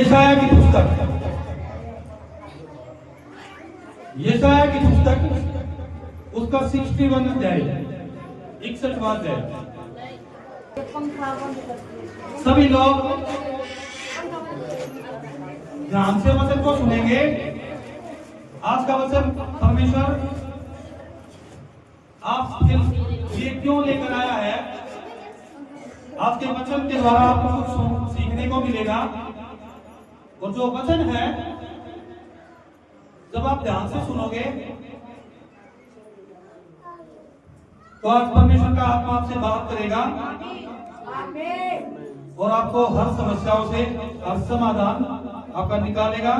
यशाया की पुस्तक, यशाया की पुस्तक उसका 61 अध्याय, 61वां अध्याय। सभी लोग ध्यान से वचन को सुनेंगे। आज का वचन परमेश्वर आपके लिए क्यों लेकर आया है। आज के वचन के द्वारा आपको कुछ सीखने को मिलेगा। और जो वचन है, जब आप ध्यान से सुनोगे तो आज परमेश्वर का आत्मा आपसे बात करेगा और आपको हर समस्याओं से हर समाधान आपका निकालेगा।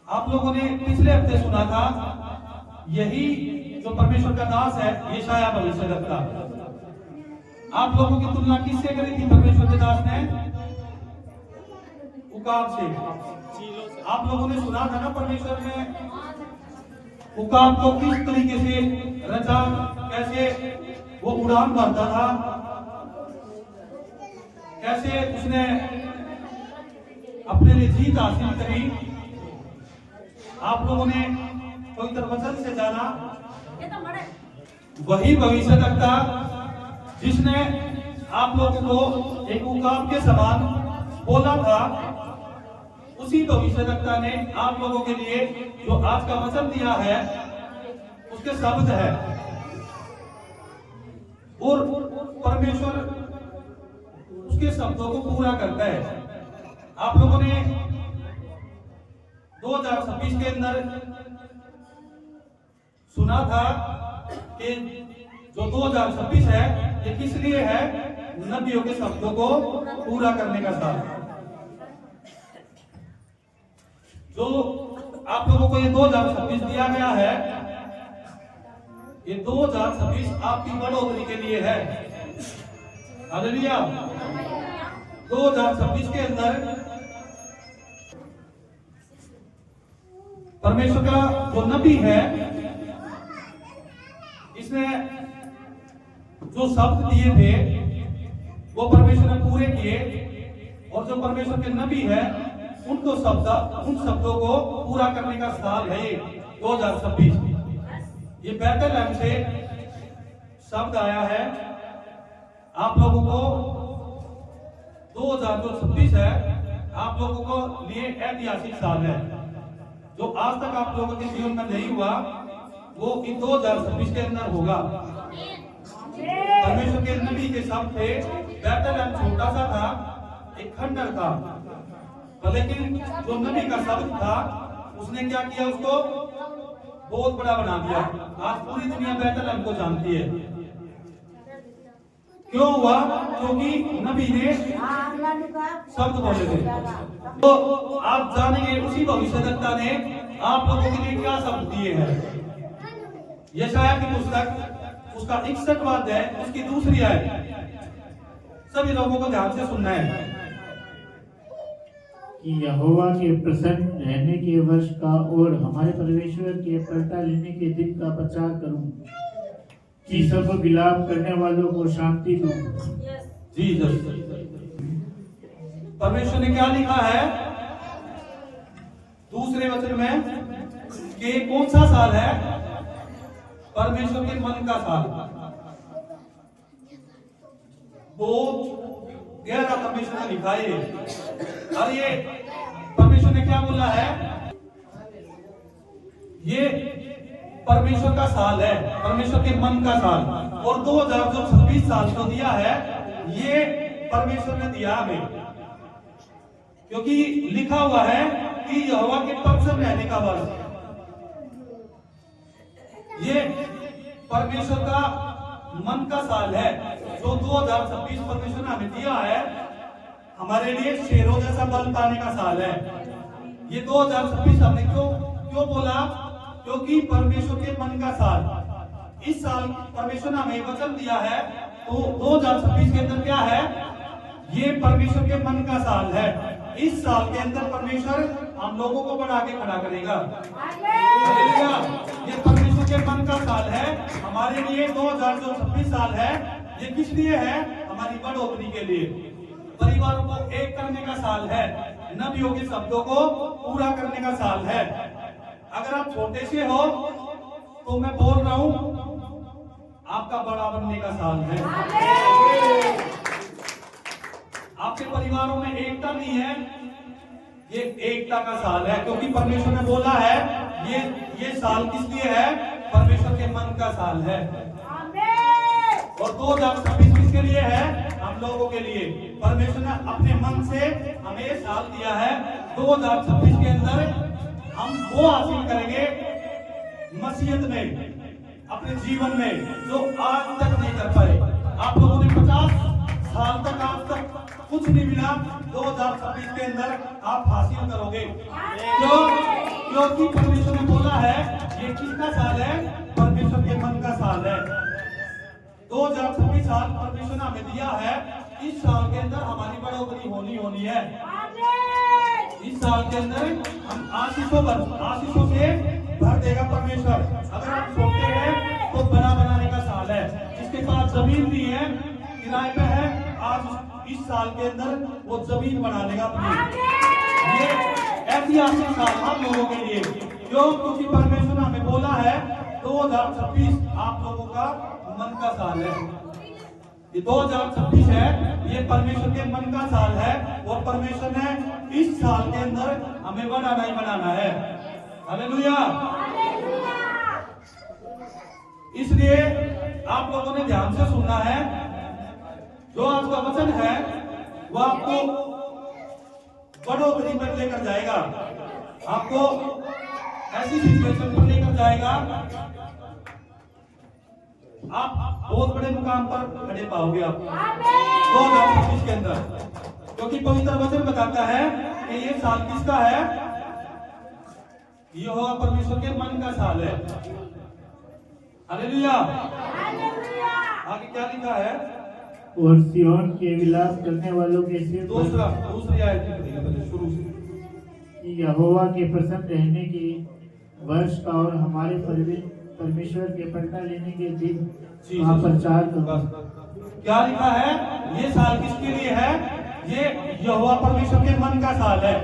आप लोगों ने पिछले हफ्ते सुना था, यही जो परमेश्वर का दास है यशाया भविष्यद्वक्ता। आप लोगों की तुलना किससे करी थी परमेश्वर के दास ने? उकाब से। आप लोगों ने सुना था ना, परमेश्वर ने उकाब को किस तरीके से रचा, कैसे वो उड़ान भरता था, कैसे उसने अपने लिए जीत हासिल करी। आप लोगों ने पवित्र वचन से जाना, वही भविष्यद्वक्ता जिसने आप लोगों को एक उकाब के समान बोला था, उसी भविष्यद्वक्ता ने आप लोगों के लिए जो आज का वचन दिया है उसके शब्द है। और परमेश्वर उसके शब्दों को पूरा करता है। आप लोगों ने 2026 के अंदर सुना था कि जो 2026 है ये किस लिए है? नबियों के शब्दों को पूरा करने का साल। जो आप लोगों को ये 2026 दिया गया है, ये 2026 आपकी बढ़ोतरी के लिए है। हालेलुया। 2026 के अंदर परमेश्वर का जो नबी है, इसने जो शब्द दिए थे वो परमेश्वर ने पूरे किए। और जो परमेश्वर के नबी है उन शब्दों को पूरा करने का साल है 2026। ये बैतलहम से शब्द आया है। आप लोगों को 2026 है, आप लोगों को लिए ऐतिहासिक साल है। जो आज तक आप लोगों के जीवन में नहीं हुआ वो इन 2026 के अंदर होगा। परमेश्वर के नबी के शब्द थे। बैतलहम छोटा सा था, एक खंडर था, लेकिन जो नबी का शब्द था उसने क्या किया, उसको बहुत बड़ा बना दिया। आज पूरी दुनिया बैतलहम को जानती है। क्यों हुआ? क्योंकि नबी ने शब्द बोले थे। तो आप जानेंगे उसी भविष्यद्वक्ता ने आप लोगों के लिए क्या शब्द दिए हैं। यशाया की पुस्तक उसका 61वां अध्याय, उसकी दूसरी आयत। सभी लोगों को ध्यान से सुनना है कि यहोवा के प्रसन्न रहने के वर्ष का और हमारे परमेश्वर के पलटा लेने के दिन का प्रचार करूं, कि सब विलाप करने वालों को शांति दूं। जी परमेश्वर ने क्या लिखा है दूसरे वचन में कि कौन सा साल है? परमेश्वर के मन का साल। बहुत गहरा परमेश्वर ने लिखा है। और ये परमेश्वर ने क्या बोला है? ये परमेश्वर का साल है, परमेश्वर के मन का साल। और 2026 साल जो दिया है ये परमेश्वर ने दिया हमें, क्योंकि लिखा हुआ है कि यहोवा के प्रसन्न रहने का वर्ष। ये परमेश्वर का मन का साल है। जो 2026 परमेश्वर ने हमें दिया है, हमारे लिए शेरों जैसा बल पाने का साल है। ये 2026 हमने क्यों बोला? क्योंकि परमेश्वर के मन का साल। इस साल परमेश्वर ने हमें वचन दिया है, तो 2026 के अंदर क्या है? ये परमेश्वर के मन का साल है। इस साल के अंदर परमेश्वर हम लोगों को बढ़ा के खड़ा करेगा। ये परमेश्वर के मन का साल है हमारे लिए। 2026 साल है, ये किस लिए है? हमारी बढ़ोतरी के लिए। परिवारों को एक करने का साल है, नबियों के शब्दों को पूरा करने का साल है। अगर आप छोटे से हो तो मैं बोल रहा हूं आपका बड़ा बनने का साल है। आपके परिवारों में एकता नहीं है, ये एकता का साल है, क्योंकि परमेश्वर ने बोला है ये साल किस लिए है? परमेश्वर के मन का साल है। और 2026 किसके लिए है? हम लोगों के लिए। परमेश्वर ने अपने मन से हमें ये साल दिया है। 2026 के अंदर हम वो हासिल करेंगे मसीहत में, अपने जीवन में, जो आज तक नहीं कर पाए। आप लोगों ने 50 साल तक आज तक कुछ नहीं मिला, 2026 के अंदर आप हासिल करोगे। क्योंकि परमेश्वर ने बोला है ये किसका साल है? परमेश्वर के मन का साल है। 2026 साल परमेश्वर ने हमें दिया है। इस साल के अंदर हमारी बढ़ोतरी होनी है। इस साल के अंदर हम आशीषों से भर देगा परमेश्वर। अगर आप छोटे हैं तो बड़ा बनाने का साल है। जिसके पास जमीन नहीं है, किराए पे है, आज इस साल के अंदर वो जमीन बना लेगा अपनी। ये ऐतिहासिक साल हम लोगों के लिए, क्योंकि परमेश्वर ने हमें बोला है 2026 आप लोगों का मन का साल है। ये 2026 है, ये परमेश्वर के मन का साल है। और परमेश्वर ने इस साल के अंदर हमें बढ़ाना ही बनाना है। हालेलुया। इसलिए आप लोगों ने ध्यान से सुनना है। जो आज का वचन है वो आपको बढ़ोतरी पर लेकर जाएगा, आपको ऐसी सिचुएशन पर लेकर जाएगा, आप बहुत बड़े मुकाम पर खड़े पाओगे आप 2025 के अंदर। क्योंकि पवित्र वचन बताता है कि ये साल किसका है? यहोवा परमेश्वर के मन का साल है। हालेलुया। आगे क्या लिखा है? और सिय्योन के विलाप करने वालों के सिर दूसरी आयत शुरू से, कि यहोवा के प्रसन्न रहने के वर्ष का और हमारे परमेश्वर के पलटा लेने के दिन का प्रचार करो। क्या लिखा है? ये साल किसके लिए है? ये यहोवा परमेश्वर के मन का साल है।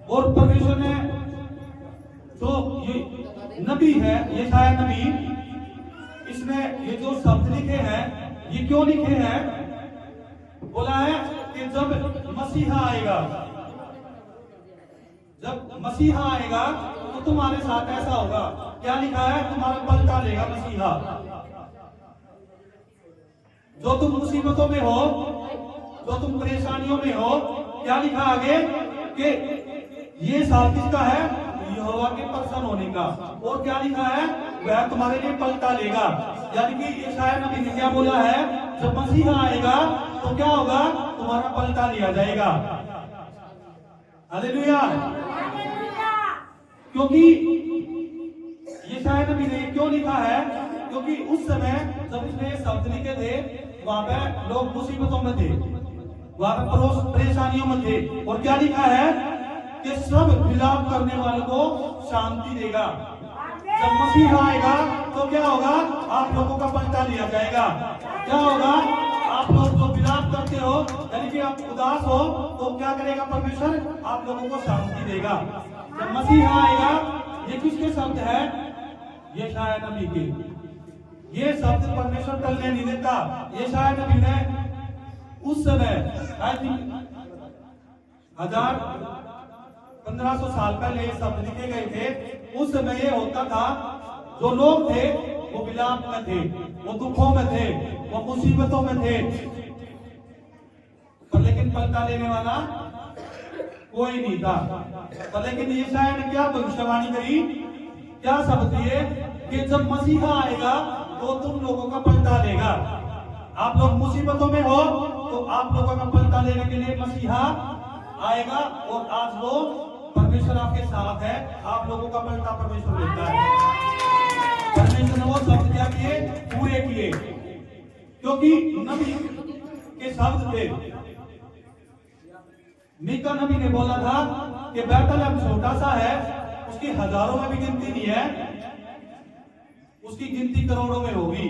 और परमेश्वर ने जो ये नबी है, ये शायद नबी, इसने ये जो शब्द लिखे हैं, ये क्यों लिखे हैं? बोला है कि जब मसीहा आएगा, जब मसीहा आएगा तो तुम्हारे साथ ऐसा होगा। क्या लिखा है? तुम्हारा पलटा लेगा मसीहा। जो तुम मुसीबतों में हो, जो तुम परेशानियों में हो, क्या लिखा आगे? कि ये साल किसका है? यहोवा के प्रसन्न होने का। और क्या लिखा है? वह तुम्हारे लिए पलटा लेगा। यानी कि यशायाह नबी ने क्या बोला है? जब मसीहा आएगा तो क्या होगा? तुम्हारा पलटा लिया जाएगा। हालेलुया। क्योंकि यशायाह नबी ने क्यों लिखा है? क्योंकि उस समय जब उसने शब्द लिखे थे, वहां पे लोग मुसीबतों में थे, वहां पे परेशानियों में थे। और क्या लिखा है? कि सब विलाप करने वालों को शांति देगा। जब मसीहा आएगा तो क्या होगा? आप लोगों का पलटा लिया जाएगा। क्या होगा? आप लोग जो विलाप करते हो, यानी कि आप उदास हो, तो क्या करेगा परमेश्वर? आप लोगों को शांति देगा। जब मसीहा आएगा, ये किसके शब्द है? ये शायद नबी के। ये शब्द परमेश्वर टलने नहीं देता। ये शायद नबी ने उस समय आई थिंक 1500 साल पहले ये शब्द लिखे गए थे। उस समय ये होता था, जो लोग थे वो विलाप में थे, वो दुखों में थे, वो मुसीबतों में थे, पर लेकिन पलटा लेने वाला कोई नहीं था। पर लेकिन यशायाह ने क्या भविष्यवाणी करी? क्या शब्द दिए? कि जब मसीहा आएगा तो तुम लोगों का पलटा लेगा। आप लोग मुसीबतों में हो तो आप लोगों का पलटा लेने के लिए मसीहा आएगा। और आज वो परमेश्वर आपके साथ है, आप लोगों का पलटा परमेश्वर लेता है। परमेश्वर ने वो शब्द क्या किए? पूरे किए। क्योंकि नबी के शब्द थे। मीका नबी ने बोला था कि बैतलहम छोटा सा है, उसकी हजारों में भी गिनती नहीं है, उसकी गिनती करोड़ों में होगी।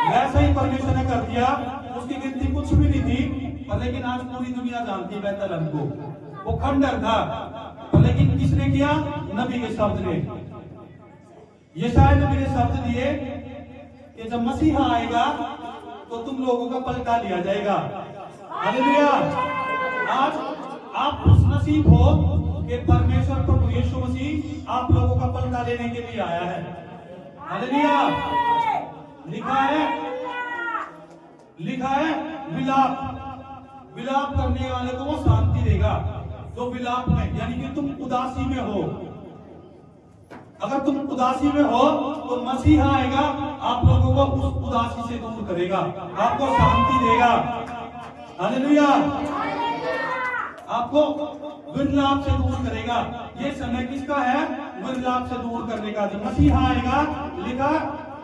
वैसा ही परमेश्वर ने कर दिया। उसकी गिनती कुछ भी नहीं थी, पर लेकिन आज पूरी दुनिया जानती है बैतलहम को। वो खंडर था, पर लेकिन किसने किया? नबी के शब्द ने। यशायाह नबी ने शब्द दिए कि जब मसीहा आएगा तो तुम लोगों का पलटा लिया जाएगा। हालेलुया। आज आप खुश नसीब हो कि परमेश्वर प्रभु यीशु मसीह आप लोगों का पलटा लेने के लिए आया है। हालेलुया। लिखा है विलाप करने वाले को वो शांति देगा। जो विलाप में, यानी कि तुम उदासी में हो, अगर तुम उदासी में हो तो मसीहा आएगा, आप लोगों को उस उदासी से दूर करेगा, आपको शांति देगा। हालेलुया। आपको विलाप से दूर करेगा। ये समय किसका है? विलाप से दूर करने का। जब मसीहा आएगा, लिखा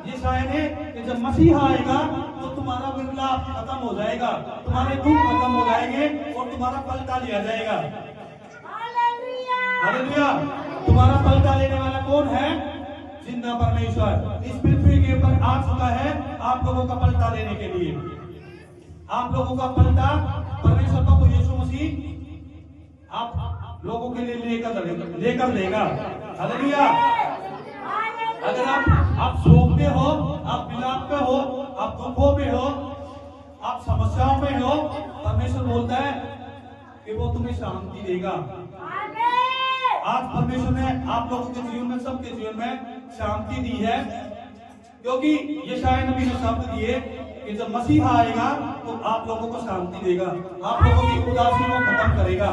यशायाह ने कि जब मसीहा आएगा तो तुम्हारा विलाप खत्म हो जाएगा, तुम्हारे दुख खत्म हो जाएंगे और तुम्हारा पलटा लिया जाएगा। हालेलुया। तुम्हारा पलटा लेने वाला कौन है? जिंदा परमेश्वर इस पृथ्वी के ऊपर आ चुका है आप लोगों का पलटा लेने के लिए। आप लोगों का पलटा परमेश्वर प्रभु यीशु मसीह आप लोगों के लिए लेकर देगा। हालेलुया। अगर आप शोक में हो, आप विलाप में हो, आप दुखों में हो, आप समस्याओं में हो, परमेश्वर बोलता है कि वो तुम्हें शांति देगा। आज परमेश्वर ने आप लोगों के जीवन में, सबके जीवन में शांति दी है, क्योंकि यशायाह नबी ने शब्द दिए कि जब मसीहा आएगा तो आप लोगों को शांति देगा, आप लोगों की उदासी को खत्म करेगा।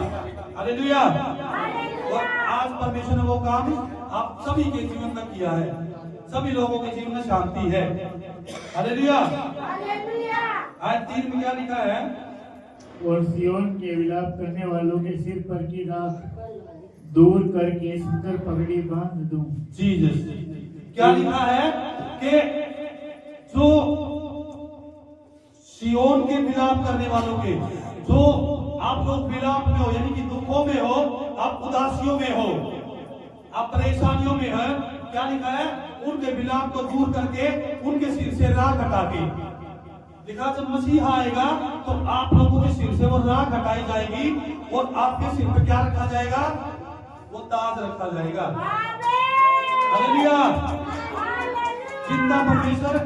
हालेलुया। और आज परमेश्वर ने वो काम आप सभी के जीवन में किया है। सभी लोगों के जीवन में शांति है। हालेलुया। आज 3 में क्या लिखा है? और सियोन के विलाप करने वालों के सिर पर की राख दूर करके सुंदर पगड़ी बांध दूं। जीसस। क्या लिखा है कि जो सियोन के विलाप करने वालों के, जो आप लोग विलाप में हो, यानी कि दुखों में हो, आप उदासियों में हो, आप परेशानियों में है, क्या लिखा है? उनके विलाप को दूर करके उनके सिर से राख हटा के। लिखा जब मसीहा आएगा तो आप लोगों के सिर से वो राख हटाई जाएगी और आपके सिर पे क्या रखा जाएगा? वो ताज रखा जाएगा। हालेलुया। जिंदा परमेश्वर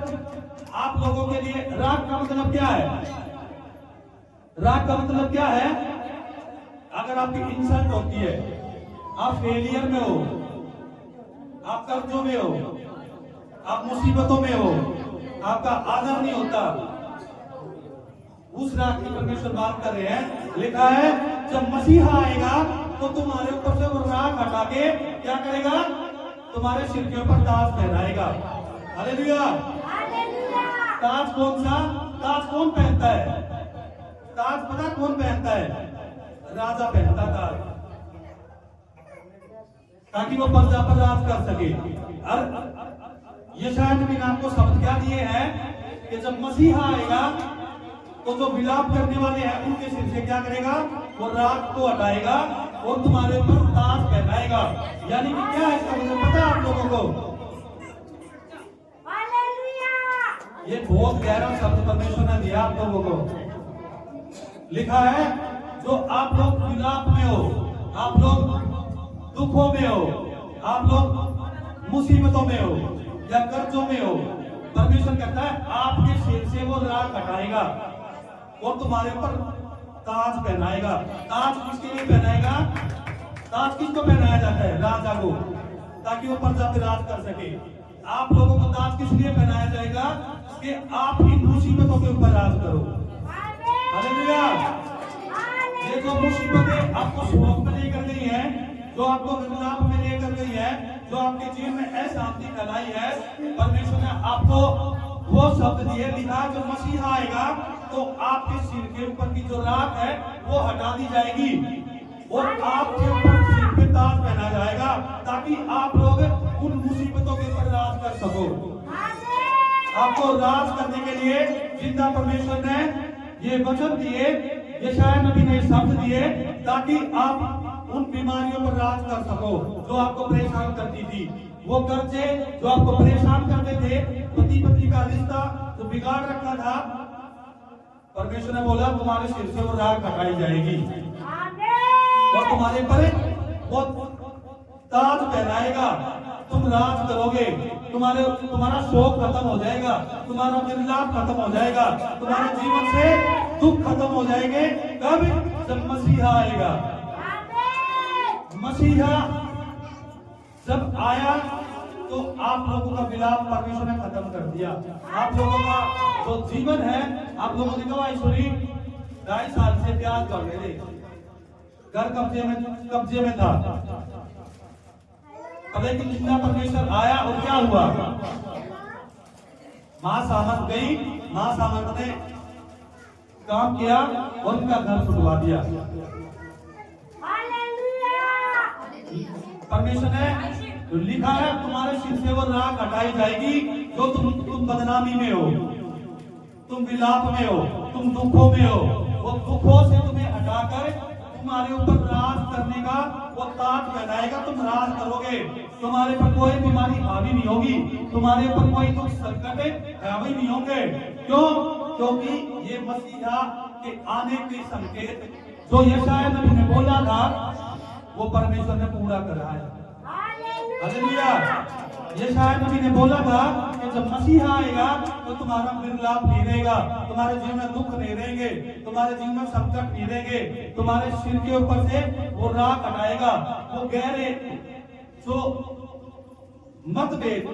आप लोगों के लिए। राख का मतलब क्या है? राख का मतलब क्या है? अगर आपकी इंसल्ट होती है, आप फेलियर में हो, आप कर्जों में हो, आप मुसीबतों में हो, आपका आदर नहीं होता, उस राख की परमेश्वर बात कर रहे हैं। लिखा है जब मसीहा आएगा तो तुम्हारे ऊपर से वो राख हटा के क्या करेगा? तुम्हारे सिर के ऊपर ताज पहनाएगा। हालेलुया। ताज कौन सा? ताज कौन पहनता है? ताज पता कौन पहनता है? राजा पहनता ताज, ताकि वो प्रजा पर राज कर सके। और यशायाह नबी ने आपको शब्द क्या दिए हैं कि जब मसीहा आएगा तो जो विलाप करने वाले हैं उनके सिर से क्या करेगा? वो राख को हटाएगा और तुम्हारे ऊपर ताज पहनाएगा। यानी कि क्या है इसका मतलब पता है आप लोगों को? ये बहुत गहरा शब्द परमेश्वर ने दिया आप लोगों को। लिखा है जो आप लोग विलाप में हो, आप लोग दुखों में हो, आप लोग मुसीबतों में हो या कर्जों में हो, परमेश्वर कहता है आपके सिर से वो राख हटाएगा और तुम्हारे ऊपर ताज पहनाएगा। ताज किसके लिए पहनाएगा? ताज किसको पहनाया जाता है? राजा को, ताकि वो प्रजा पे राज कर सके। आप लोगों को ताज किस लिए पहनाया जाएगा? कि आप इन मुसीबतों के ऊपर राज करो। हालेलुया। ये जो मुसीबतें आपको शोक में लेकर गई है, जो आपको विलाप में लेकर गई है, जो आपके जीवन में अशांति फैलाई है, परमेश्वर ने आपको वो शब्द दिए। लिखा जो मसीहा आएगा तो आपके सिर के ऊपर की जो राख है वो हटा दी जाएगी और आपके ऊपर सिर पे ताज पहना जाएगा, ताकि आप लोग उन मुसीबतों के ऊपर राज कर सको। आपको राज करने के लिए जिंदा परमेश्वर ने ये वचन दिए, यशायाह नबी ने शब्द दिए, ताकि आप उन बीमारियों पर राज कर सको जो आपको परेशान करती थी। वो कर्जे जो आपको परेशान करते थे, पति पत्नी का रिश्ता जो बिगाड़ रखा था, परमेश्वर ने बोला तुम्हारे सिर से वो राख हटाई जाएगी और तुम्हारे पर वो ताज पहनाएगा, तुम राज करोगे, तुम्हारा शोक खत्म हो जाएगा, तुम्हारा निर्लाप खत्म हो जाएगा, तुम्हारे जीवन से दुख खत्म हो जाएंगे। कब? जब मसीहा आएगा। मसीहा जब आया तो आप लोगों का विलाप परमेश्वर ने खत्म कर दिया। आप लोगों का जो जीवन है, आप लोगों ने कहा ईश्वरी 2.5 साल से ब्याज भर रहे थे, घर कब्जे में था। अब लेकिन जितना परमेश्वर आया और क्या हुआ? मां सामंत गई, मां सामंत ने काम किया और उनका घर छुड़वा दिया। परमेश्वर ने लिखा है तुम्हारे सिर से वो राख हटाई जाएगी जो तुम बदनामी में हो, तुम विलाप में हो, तुम दुखों में हो। वो दुखों से तुम्हें हटाकर तुम्हारे ऊपर राज करने का वो ताज पहनाएगा, तुम राज करोगे। तुम्हारे पर कोई बीमारी हावी नहीं होगी, तुम्हारे ऊपर कोई दुख संकट हावी नहीं होंगे। क्यों? क्योंकि ये मसीहा के आने के संकेत जो यशायाह नबी ने बोला था वो परमेश्वर ने पूरा करा है। हालेलुया। यशायाह नबी ने बोला था कि जब मसीहा आएगा तो तुम्हारा विलाप नहीं रहेगा, तुम्हारे जीवन में दुख नहीं रहेंगे, तुम्हारे जीवन में संकट नहीं रहेंगे, तुम्हारे सिर के ऊपर से वो राख हटाएगा। वो गहरे जो मतभेद,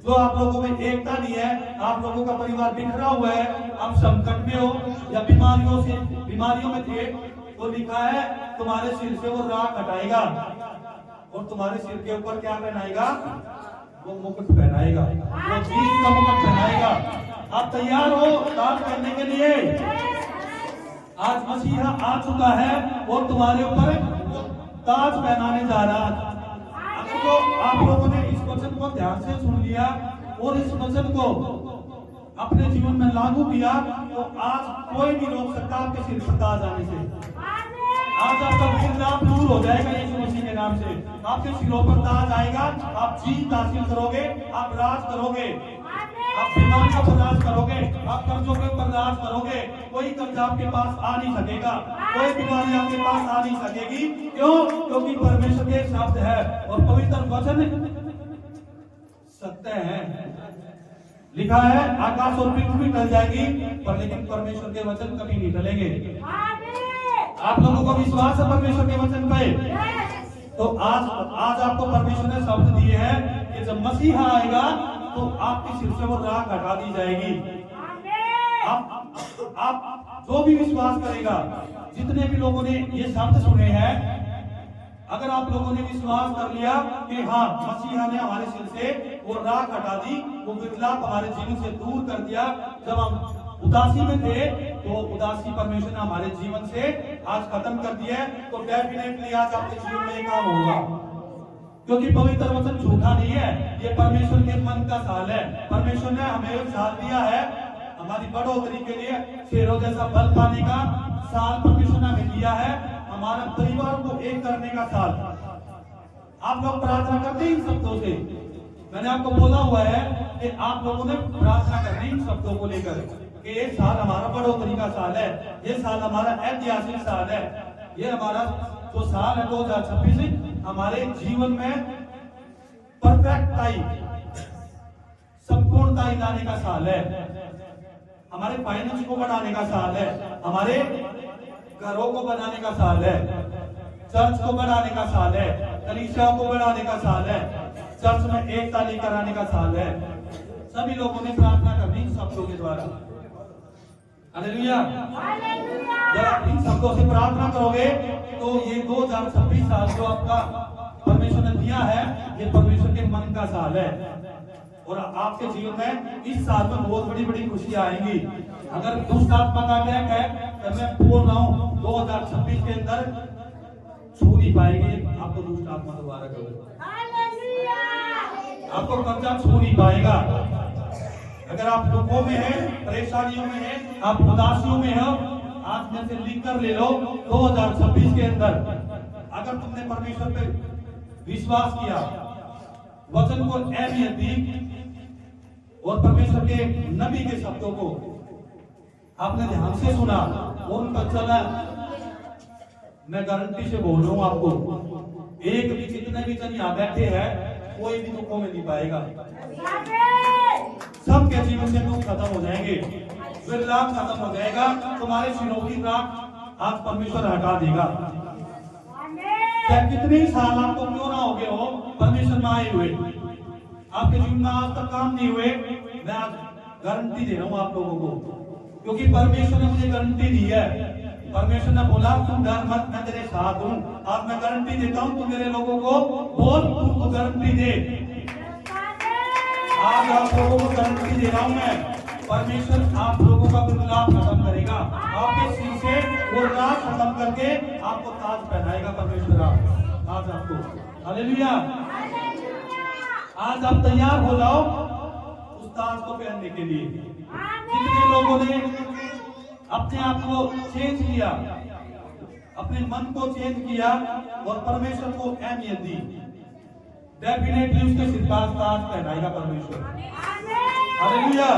जो आप लोगों में एकता नहीं है, आप लोगों का परिवार बिखरा हुआ है, आप संकट में हो या बीमारियों में थे, तो लिखा है तुम्हारे सिर से वो राख हटाएगा और तुम्हारे सिर के ऊपर क्या पहनाएगा? वो मुकुट पहनाएगा, वो जीत का मुकुट पहनाएगा। आप तैयार हो ताज पहनने के लिए? आज मसीहा आ चुका है और तुम्हारे ऊपर ताज पहनाने जा रहा है। अगर तो आप लोगों ने इस वचन को ध्यान से सुन लिया और इस वचन को अपने जीवन में लागू किया तो आज कोई नहीं रोक सकता आपके सिर पर ताज आने से। आज आपका विलाप दूर हो जाएगा यीशु मसीह के नाम से। आपके सिरों पर ताज आएगा, आप जीत हासिल करोगे, आप राज करोगे, आप बीमारियों पर राज करोगे, आप कर्जों के ऊपर राज करोगे। कोई कर्ज आपके पास आ नहीं सकेगा, कोई बीमारी आपके पास आ नहीं सकेगी। क्यों? क्योंकि परमेश्वर के शब्द है और पवित्र वचन सत्य है। लिखा है आकाश और पृथ्वी टल जाएगी पर लेकिन परमेश्वर के वचन कभी नहीं टलेंगे। आप लोगों को विश्वास है परमेश्वर के वचन पे? तो आज आपको परमेश्वर ने शब्द दिए हैं कि जब मसीहा आएगा तो आपके सिर से वो राख हटा दी जाएगी। आप जो भी विश्वास करेगा, जितने भी लोगों ने ये शब्द सुने हैं, अगर आप लोगों ने विश्वास कर लिया कि हाँ मसीहा ने हमारे सिर से वो राख हटा दी, वो विलाप हमारे जीवन से दूर कर दिया। जब हम उदासी में थे तो उदासी परमेश्वर ने हमारे जीवन से आज खत्म कर दिया है, तो डेफिनेटली आज आपके जीवन में एक काम होगा। क्योंकि पवित्र वचन झूठा नहीं है, ये परमेश्वर के मन का साल है। परमेश्वर ने हमें एक साल दिया है हमारी बढ़ोतरी के लिए, शेरों जैसा बल पाने का साल परमेश्वर ने हमें दिया है, हमारे परिवार को एक करने का साल। आप लोग प्रार्थना करते हैं इन शब्दों से। मैंने आपको बोला हुआ है कि आप लोगों ने प्रार्थना करनी इन शब्दों को लेकर कि ये साल हमारा बढ़ोतरी का साल है, ये साल हमारा ऐतिहासिक साल है, ये हमारा जो साल है 2026 हमारे जीवन में परफेक्टताई, संपूर्णताई लाने का साल है, हमारे फाइनेंस को बढ़ाने का साल है, हमारे घरों को बनाने का साल है, चर्च को बढ़ाने का साल है, कलीसियाओं को बढ़ाने का साल है, चर्च में एकता लेकर आने का साल है। सभी लोगों ने प्रार्थना करनी इन शब्दों के द्वारा। हालेलुया। जब आप इन शब्दों से प्रार्थना करोगे तो ये 2026 साल जो आपका परमेश्वर ने दिया है, ये परमेश्वर के मन का साल है और आपके जीवन में इस साल में बहुत बड़ी बड़ी खुशियां आएंगी। अगर दुष्ट आत्मा का अटैक है तो मैं बोल रहा हूँ 2026 के अंदर छू नहीं पाएगी आपको दुष्ट आत्मा दोबारा करेगा, आपको कर्जा छू नहीं पाएगा। अगर आप दुखों में हैं, परेशानियों में हैं, आप उदासियों में हो, आज में से लिख कर ले लो 2026 के अंदर अगर तुमने परमेश्वर पे विश्वास किया, वचन को अहमियत दी और परमेश्वर परमेश्वर के नबी के शब्दों को आपने ध्यान से सुना, उन पर चला। मैं गारंटी से बोल रहा हूँ आपको, एक भी जितने भी जन यहाँ बैठे हैं कोई भी दुखों में नहीं पाएगा। सबके जीवन से दुख खत्म हो जाएंगे, विलाप खत्म हो जाएगा। तुम्हारे सिरों की राख आज परमेश्वर हटा देगा। चाहे कितने ही साल आपको क्यों ना हो गए हो परमेश्वर में आए हुए, आपके जीवन में आज तक काम नहीं हुए, मैं आज गारंटी दे रहा हूँ आप लोगों को, क्योंकि परमेश्वर ने मुझे गारंटी दी है। परमेश्वर ने बोला तुम डर मत, मैं तेरे साथ हूँ। आज मैं गारंटी देता हूँ, तू मेरे लोगों को बोल, तुमको गारंटी दे। आज आप लोगों को गारंटी दे रहा हूँ मैं, परमेश्वर आप लोगों का विलाप खत्म करेगा। आपके सिर से वो रात खत्म करके आपको ताज पहनाएगा परमेश्वर। आज आपको हालेलुया। आज आप तैयार हो जाओ उस ताज को पहनने के लिए। कितने लोगों ने अपने आप को चेंज किया, अपने मन को चेंज किया और परमेश्वर को अहमियत दी, डेफिनेटली उसके सिर पर ताज पहनाएगा परमेश्वर। हालेलुया।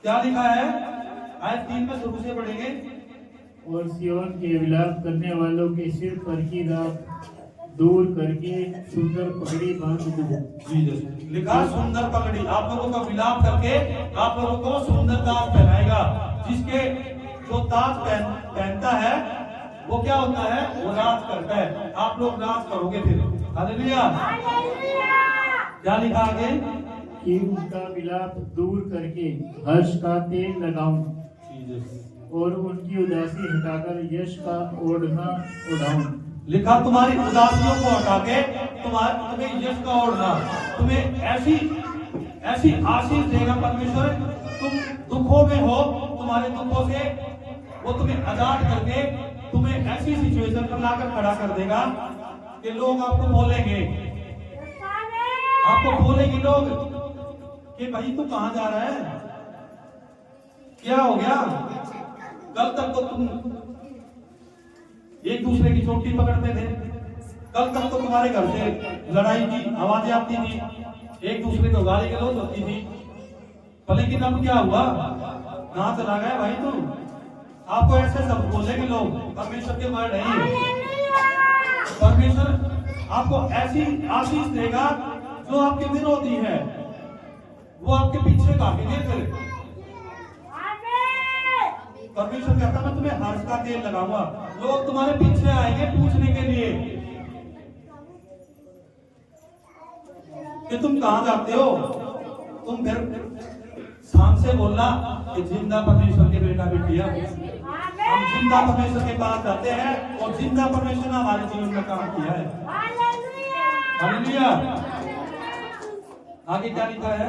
क्या लिखा है? आयत 3 में शुरू से पढ़ेंगे। और सिय्योन के विलाप करने वालों के सिर पर की राख दूर करके सुंदर पगड़ी बांध दो। लिखा सुंदर पगड़ी, आप लोगों का विलाप करके आप लोगों को सुंदर ताज पहनाएगा। जिसके जो ताज पहनता है वो क्या होता है? वो राज करता है। आप लोग राज करोगे फिर। हालेलुया। क्या लिखा आगे? कि उनका विलाप दूर करके हर्ष का तेल लगाऊं और उनकी उदासी हटाकर यश का ओढ़ना ओढ़ाऊं। लिखा तुम्हारी उदासियों को हटा के तुम्हें यश का ओढ़ना, तुम्हें ऐसी आशीष देगा परमेश्वर। तुम दुखों में हो, तुम्हारे दुखों से वो तुम्हें आजाद करके तुम्हें ऐसी सिचुएशन पर लाकर खड़ा कर देगा कि लोग आपको बोलेंगे लोग कि भाई तू कहां जा रहा है, क्या हो गया? कल तक तो तुम एक दूसरे की चोटी पकड़ते थे, कल तक तो तुम्हारे घर से लड़ाई की आवाजें आती थी, एक दूसरे को गाली गलौज होती थी, लेकिन अब क्या हुआ? कहां चला गया भाई तू? आपको ऐसे सब बोलेंगे लोग, परमेश्वर के वर्ड है। परमेश्वर आपको ऐसी आशीष देगा जो आपके विरोधी है वो आपके पीछे काटेंगे। फिर परमेश्वर कहता मैं तुम्हें हर्ष का तेल लगाऊंगा, लोग तुम्हारे पीछे आएंगे पूछने के लिए कि तुम कहां जाते हो। तुम फिर शान से बोलना कि जिंदा परमेश्वर के बेटा बेटिया, हम जिंदा परमेश्वर के पास जाते हैं और जिंदा परमेश्वर ने हमारे जीवन में काम किया है। हालेलुया। आगे क्या लिखा है?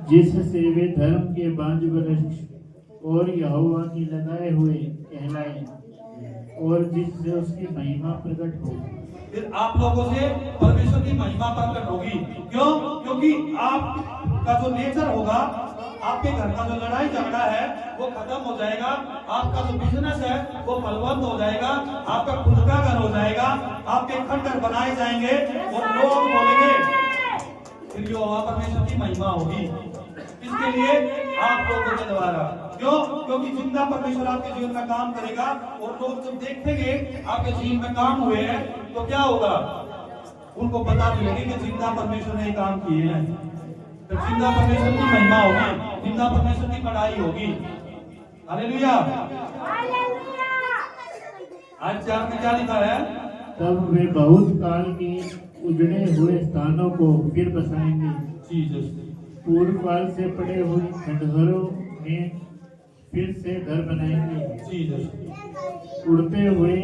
जिससे वे धर्म के बांझ वृक्ष और यहोवा की लगाए हुए कहलाए और जिससे उसकी महिमा प्रकट हो। फिर आप लोगों से परमेश्वर की महिमा प्रकट होगी। क्यों? क्योंकि आपका जो नेचर होगा, आपके घर का जो लड़ाई झगड़ा है वो खत्म हो जाएगा, आपका जो बिजनेस है वो फलवंत हो जाएगा, आपका खुद का घर हो जाएगा, आपके खंडर बनाए जाएंगे और लोग बोलेंगे फिर यहोवा परमेश्वर की महिमा होगी। इसके लिए आप लोगों के द्वारा। क्यों? क्योंकि जिंदा परमेश्वर आपके जीवन में काम करेगा और लोग जब देखेंगे आपके जीवन में काम हुए हैं तो क्या होगा? उनको पता चलेगी कि जिंदा परमेश्वर ने काम किए हैं। तो जिंदा परमेश्वर की महिमा होगी, जिंदा परमेश्वर की बड़ाई होगी। हालेलुया। आज 4 में क्या लिखा है? तब वे बहुत काल के उजड़े हुए स्थानों को फिर बसाएंगे। पूर्व काल से पड़े हुए खंडहरों में फिर से घर बनाएंगे। उड़ते हुए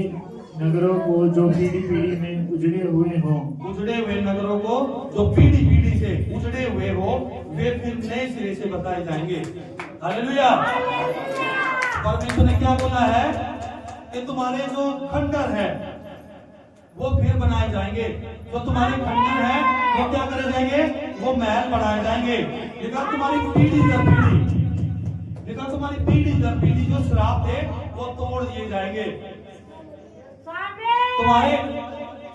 नगरों को जो पीढ़ी पीढ़ी में उजड़े हुए हों, उजड़े हुए नगरों को जो पीढ़ी पीढ़ी से उजड़े हुए हो वे फिर नए सिरे से बताए जाएंगे। हालेलुया। परमेश्वर ने क्या बोला है कि तुम्हारे जो खंडर है वो फिर बनाए जाएंगे। जो तुम्हारे खंडर है वो क्या करे जाएंगे? वो महल बनाए जाएंगे। देखा तुम्हारी पीढ़ी दर पीढ़ी, देखा तुम्हारी पीढ़ी दर पीढ़ी जो श्राप थे वो तोड़ दिए जाएंगे।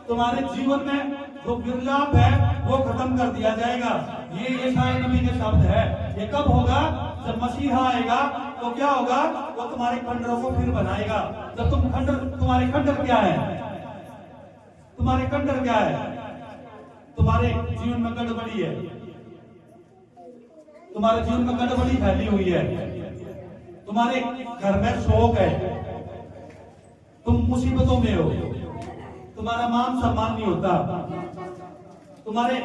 तुम्हारे जीवन में जो विरलाप है वो खत्म कर दिया जाएगा। ये यशायाह नबी के शब्द है। ये कब होगा? जब मसीहा आएगा तो क्या होगा? वो तुम्हारे खंडरों को फिर बनाएगा। जब तुम्हारे खंडर क्या है? तुम्हारे खंडर क्या है? तुम्हारे जीवन में गड़बड़ी है, तुम्हारे जीवन में गड़बड़ी फैली हुई है, तुम्हारे घर में शोक है, तुम मुसीबतों में हो, तुम्हारा मान सम्मान नहीं होता, तुम्हारे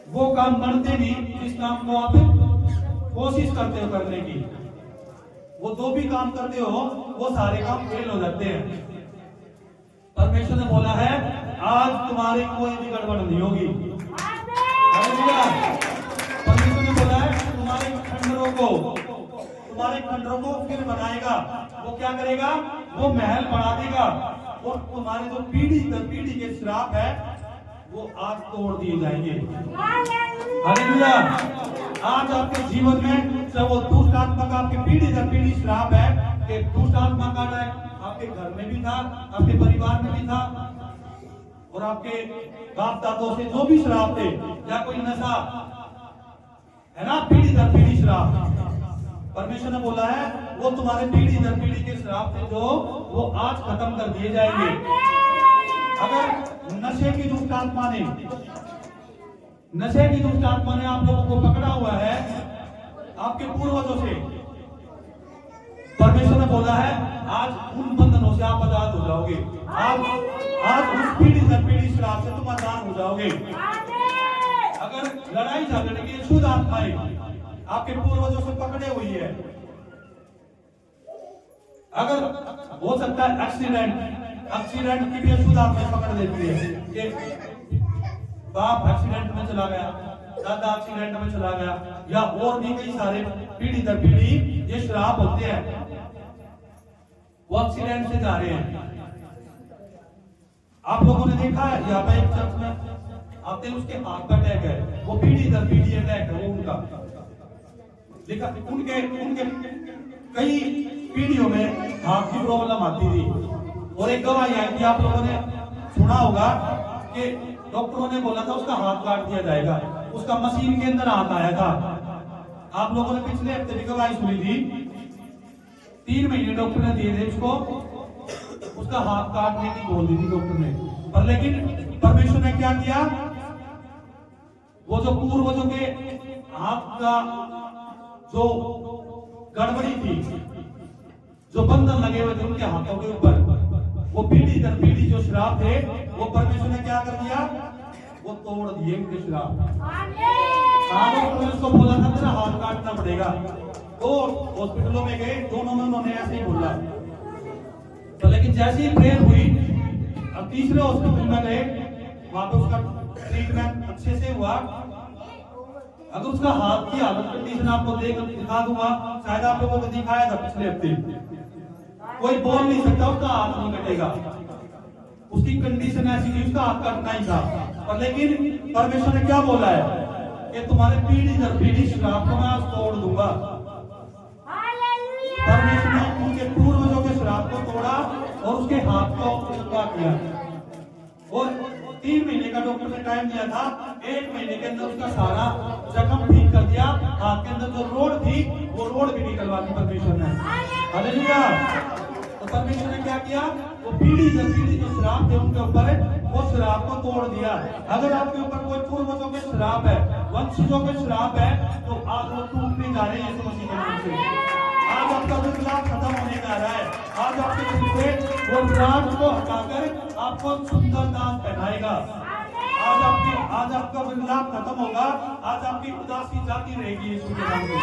वो काम बनते नहीं जिस काम को आप कोशिश करते हो करने की। वो जो भी काम करते हो वो सारे काम फेल हो जाते हैं। परमेश्वर ने बोला है आज तुम्हारी कोई भी गड़बड़ नहीं होगी। हालेलुया। परमेश्वर ने बोला है तुम्हारे खंडरों को फिर बनाएगा। वो क्या करेगा? वो महल बढ़ा देगा और तुम्हारे जो पीढ़ी दर पीढ़ी के श्राप है वो आज तोड़ दिए जाएंगे। हालेलुया। आज आपके जीवन में चाहे वो दुष्ट आत्मा का आपकी पीढ़ी दर पीढ़ी श्राप है कि दुष्ट आत्मा का आपके घर में भी था, आपके परिवार में भी था, और आपके बाप दादों से जो भी श्राप थे, या कोई नशा है ना, पीढ़ी दर पीढ़ी श्राप, परमेश्वर ने बोला है वो तुम्हारे पीढ़ी दर पीढ़ी के श्राप थे जो वो आज खत्म कर दिए जाएंगे। अगर नशे की दुष्ट आत्मा ने आप लोगों को पकड़ा हुआ है आपके पूर्वजों से, परमेश्वर ने बोला है आज उन बंधनों से आप आजाद हो जाओगे। आज उस पीढ़ी दर पीढ़ी श्राप से तुम आजाद हो जाओगे। अगर लड़ाई झगड़े की शुद्ध आत्माएं आपके पूर्वजों से पकड़े हुई है, अगर हो सकता है एक्सीडेंट की भी शुद्ध आत्माएं पकड़ लेती है कि बाप एक्सीडेंट में चला गया, दादा एक्सीडेंट में चला गया, या और भी कई सारे पीढ़ी दर पीढ़ी ये श्राप होते हैं। वो एक्सीडेंट से जा रहे हैं। आप लोगों ने देखा है यहाँ पे एक चर्च में आते उसके हाथ का अटैक है, वो पीढ़ी दर पीढ़ी अटैक है वो उनका। देखा उनके कई पीढ़ियों में हाथ की प्रॉब्लम आती थी, और एक गवाही आई थी, आप लोगों ने सुना होगा कि डॉक्टरों ने बोला था उसका हाथ काट दिया जाएगा, उसका मशीन के अंदर हाथ आया था। आप लोगों ने पिछले हफ्ते भी गवाही सुनी थी, 3 महीने डॉक्टर ने दिए थे उसको, उसका हाथ काटने की बोल दी थी डॉक्टर ने। पर लेकिन परमेश्वर ने क्या किया? वो जो पूर्वजों के हाथ का जो गड़बड़ी थी, जो बंधन लगे हुए थे उनके हाथों के ऊपर, वो पीढ़ी दर पीढ़ी जो श्राप थे वो परमेश्वर ने क्या कर दिया? वो तोड़ दिए उनके श्राप। डॉक्टर ने उसको बोला था तेरा हाथ काटना पड़ेगा, तो हॉस्पिटलों में गए, दोनों में उन्होंने ऐसे ही बोला। तो लेकिन जैसे ही प्रेयर हुई, अब तीसरे हॉस्पिटल में गए, वहां पे उसका ट्रीटमेंट अच्छे से हुआ। अगर उसका हाथ की हालत कंडीशन आपको दिखा दूंगा, शायद आप लोगों को दिखाया था पिछले हफ्ते, कोई बोल नहीं सकता, उसका हाथ नहीं कटेगा, उसकी कंडीशन ऐसी थी, उसका हाथ कटना ही था। पर लेकिन परमेश्वर ने क्या बोला है कि तुम्हारे पीढ़ी दर पीढ़ी श्राप को मैं आज तोड़ दूंगा। परमेश्वर ने उनके पूर्वजों के श्राप को तोड़ा और उसके हाथ को चंगा किया, और 3 महीने का डॉक्टर ने टाइम दिया था, 1 महीने के अंदर उसका सारा जख्म ठीक कर दिया। हाथ के अंदर जो रोड थी वो रोड भी निकलवा दी परमेश्वर ने। हालेलुया। तो परमेश्वर ने क्या किया? वो पीढ़ी दर पीढ़ी जो श्राप थे उनके ऊपर वो श्राप को तोड़ दिया। अगर आपके ऊपर कोई पूर्वजों के श्राप है, वंशजों के श्राप है, तो आज वो टूटने जा रहे हैं यीशु मसीह के नाम से। आज आपका विकलाप खत्म होने जा रहा है। आज आपके सिर से वो राज को हटाकर आपको सुंदर दान पहनाएगा। आज आपका विकलाप खत्म होगा। आज आपकी उदासी जाती रहेगी यीशु के नाम से।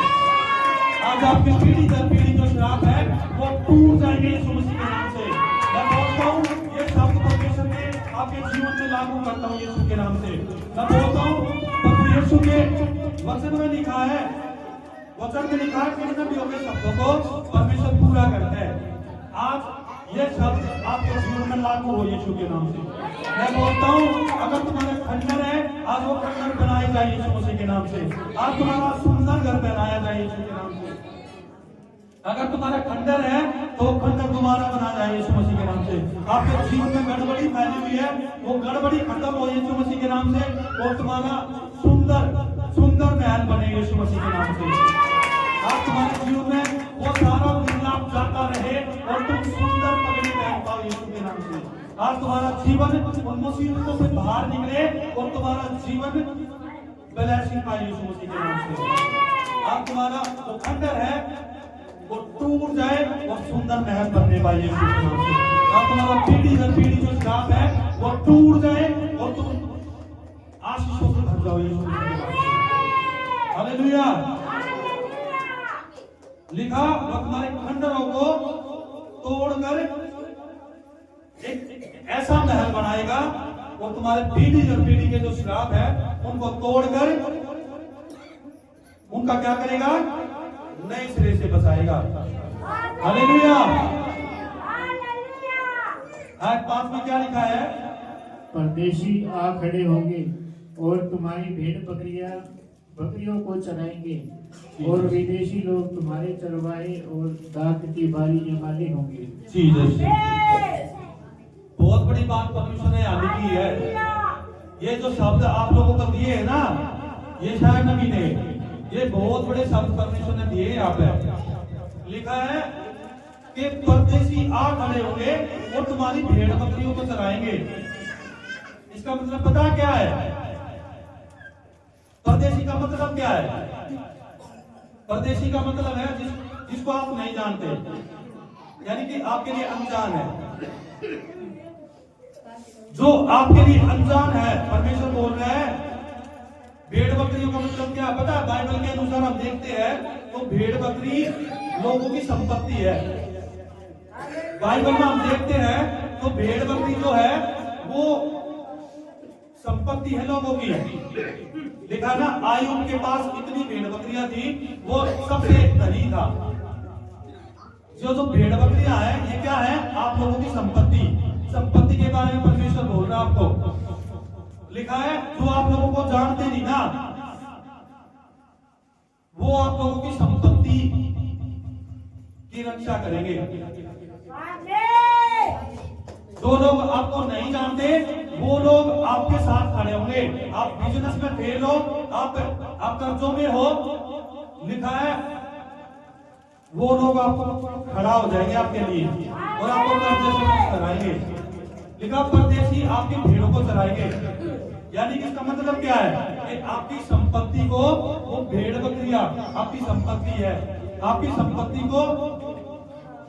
आज आपकी पीढ़ी दर पीढ़ी जो श्राप है वो टूट जाएंगे यीशु मसीह के नाम से। मैं बोलता हूँ ये शब्द परमेश्वर ने आपके जीवन में लागू करता हूँ यीशु के नाम से। मैं बोलता हूँ प्रभु यीशु के वचन में लिखा है, वचन में लिखा है कि नबियों के शब्दों को परमेश्वर पूरा करता है। आज ये शब्द आपके जीवन में लागू हो यीशु के नाम से। मैं बोलता हूँ अगर तुम्हारे खंडर है, आज वो खंडर बनाए जाए यीशु मसीह के नाम से। आज तुम्हारा सुंदर घर बनाया जाए यीशु के नाम से। अगर तुम्हारा खंडर है तो खंडर दोबारा बना जाए यीशु मसीह के नाम से। आपके जीवन में गड़बड़ी फैली हुई है, वो गड़बड़ी खत्म हो यीशु मसीह के नाम से, और तुम्हारा सुंदर सुंदर महल बने यीशु मसीह के नाम से। आप तुम्हारे जीवन में वो सारा विलाप जाता रहे और तुम सुंदर पगड़ी पहन पाओ यीशु के नाम से। आज तुम्हारा जीवन उन मुसीबतों से बाहर निकले और तुम्हारा जीवन ब्लेसिंग पाए यीशु मसीह के नाम से। आज तुम्हारा वो खंडर है वो टूट जाए और सुंदर महल बनने पाए यीशु के नाम से। आज तुम्हारा पीढ़ी दर पीढ़ी जो श्राप है वो टूट जाए और तुम आशीषों से भर जाओ यीशु के नाम से। हालेलुया। लिखा वो तुम्हारे खंडरों को तोड़कर एक ऐसा महल बनाएगा, और तुम्हारे पीढ़ी दर पीढ़ी के जो श्राप है उनको तोड़कर उनका क्या करेगा, नए सिरे से बचाएगा। हालेलुया। आज 5 में क्या लिखा है? परदेशी आ खड़े होंगे और तुम्हारी भेड़ बकरियों को चराएंगे, और विदेशी लोग तुम्हारे चरवाहे और दाख की बारी में मालिक होंगे। बहुत बड़ी बात परमेश्वर ने यहाँ लिखी है। ये जो शब्द आप लोगों को दिए है ना, ये शायद नबी ने, ये बहुत बड़े शब्द परमेश्वर ने दिए यहाँ पे। लिखा है कि परदेशी आ खड़े होंगे और तुम्हारी भेड़ बकरियों को चराएंगे। इसका मतलब पता क्या है? परदेशी का मतलब क्या है? परदेशी का मतलब है जिसको आप नहीं जानते, यानी कि आपके लिए अनजान है। जो आपके लिए अनजान है, परमेश्वर बोल रहा है भेड़ बकरियों का मतलब क्या पता है? बाइबल के अनुसार हम देखते हैं तो भेड़ बकरी लोगों की संपत्ति है। बाइबल में हम देखते हैं तो भेड़ बकरी जो है वो संपत्ति है लोगों की। लिखा ना, आयुब के पास इतनी भेड़ बकरियां थी, वो सबसे धनी था। जो भेड़ बकरियां हैं ये क्या है? आप लोगों की संपत्ति। संपत्ति के बारे में परमेश्वर बोल रहा है आपको। लिखा है जो आप लोगों को जानते नहीं ना, वो आप लोगों की संपत्ति की रक्षा करेंगे। जो लोग आपको नहीं जानते वो लोग आपके साथ खड़े होंगे। आप बिजनेस में फेल हो, आप कर्जों में हो, लिखा है वो लोग आपको खड़ा हो जाएंगे आपके लिए और आपको कर्जे से मुक्त कराएंगे। लिखा परदेशी आपकी भेड़ों को चराएंगे। यानी कि इसका मतलब क्या है कि आपकी संपत्ति को, वो भेड़ बकरियां आपकी संपत्ति है। आपकी संपत्ति को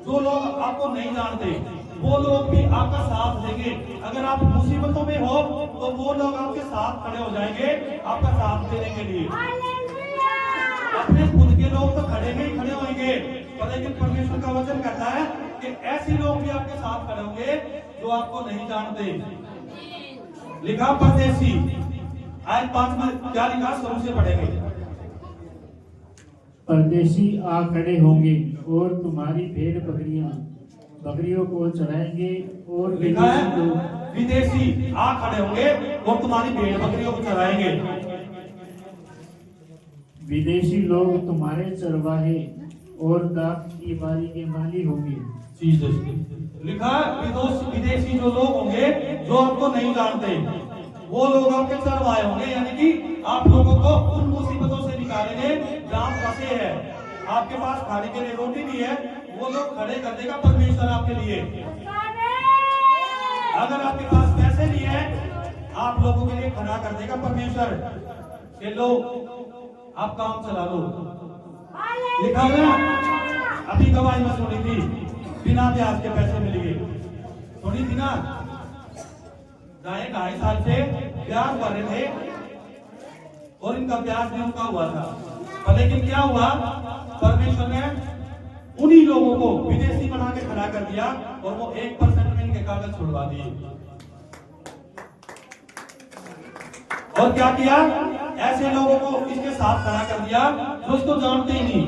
जो लोग आपको नहीं जानते वो लोग भी आपका साथ देंगे। अगर आप मुसीबतों में हो तो वो लोग आपके साथ खड़े हो जाएंगे आपका साथ देने के लिए। अपने खुद के लोग तो खड़े नहीं खड़े होंगे, लेकिन परमेश्वर का वचन कहता है कि ऐसे लोग भी आपके साथ खड़े होंगे जो आपको नहीं जानते। लिखा परदेशी, आज 5 में क्या लिखा, शुरू से पढ़ेंगे। परदेशी आ खड़े होंगे और तुम्हारी भेड़ बकरियों को चराएंगे, और लिखा है विदेशी आ खड़े होंगे और तुम्हारी भेड़ बकरियों को चराएंगे। विदेशी लोग तुम्हारे चरवाहे और दाख की बारी के मालिक होंगे। लिखा विदेशी जो लोग होंगे जो आपको नहीं जानते वो लोग आपके चरवाहे होंगे, यानी कि आप लोगों को उन मुसीबतों से निकालेंगे जहाँ फंसे हैं। आपके पास खाने के लिए रोटी नहीं है, वो लोग खड़े कर देगा परमेश्वर आपके लिए। अगर आपके पास पैसे नहीं है, आप लोगों के लिए खड़ा कर देगा परमेश्वर कि लो आप काम चला लो। लिखा है ना, अभी गवाही में सुनी थी, बिना ब्याज के पैसे मिल गए, सुनी थी ना। 2.5 साल से ब्याज भर रहे थे और इनका ब्याज भी उनका हुआ था। लेकिन क्या हुआ, परमेश्वर ने उन्हीं लोगों को विदेशी बना के खड़ा कर दिया और वो 1% में इनके कागज छुड़वा दिए। और क्या किया, ऐसे लोगों को इसके साथ खड़ा कर दिया जो उसको जानते ही नहीं।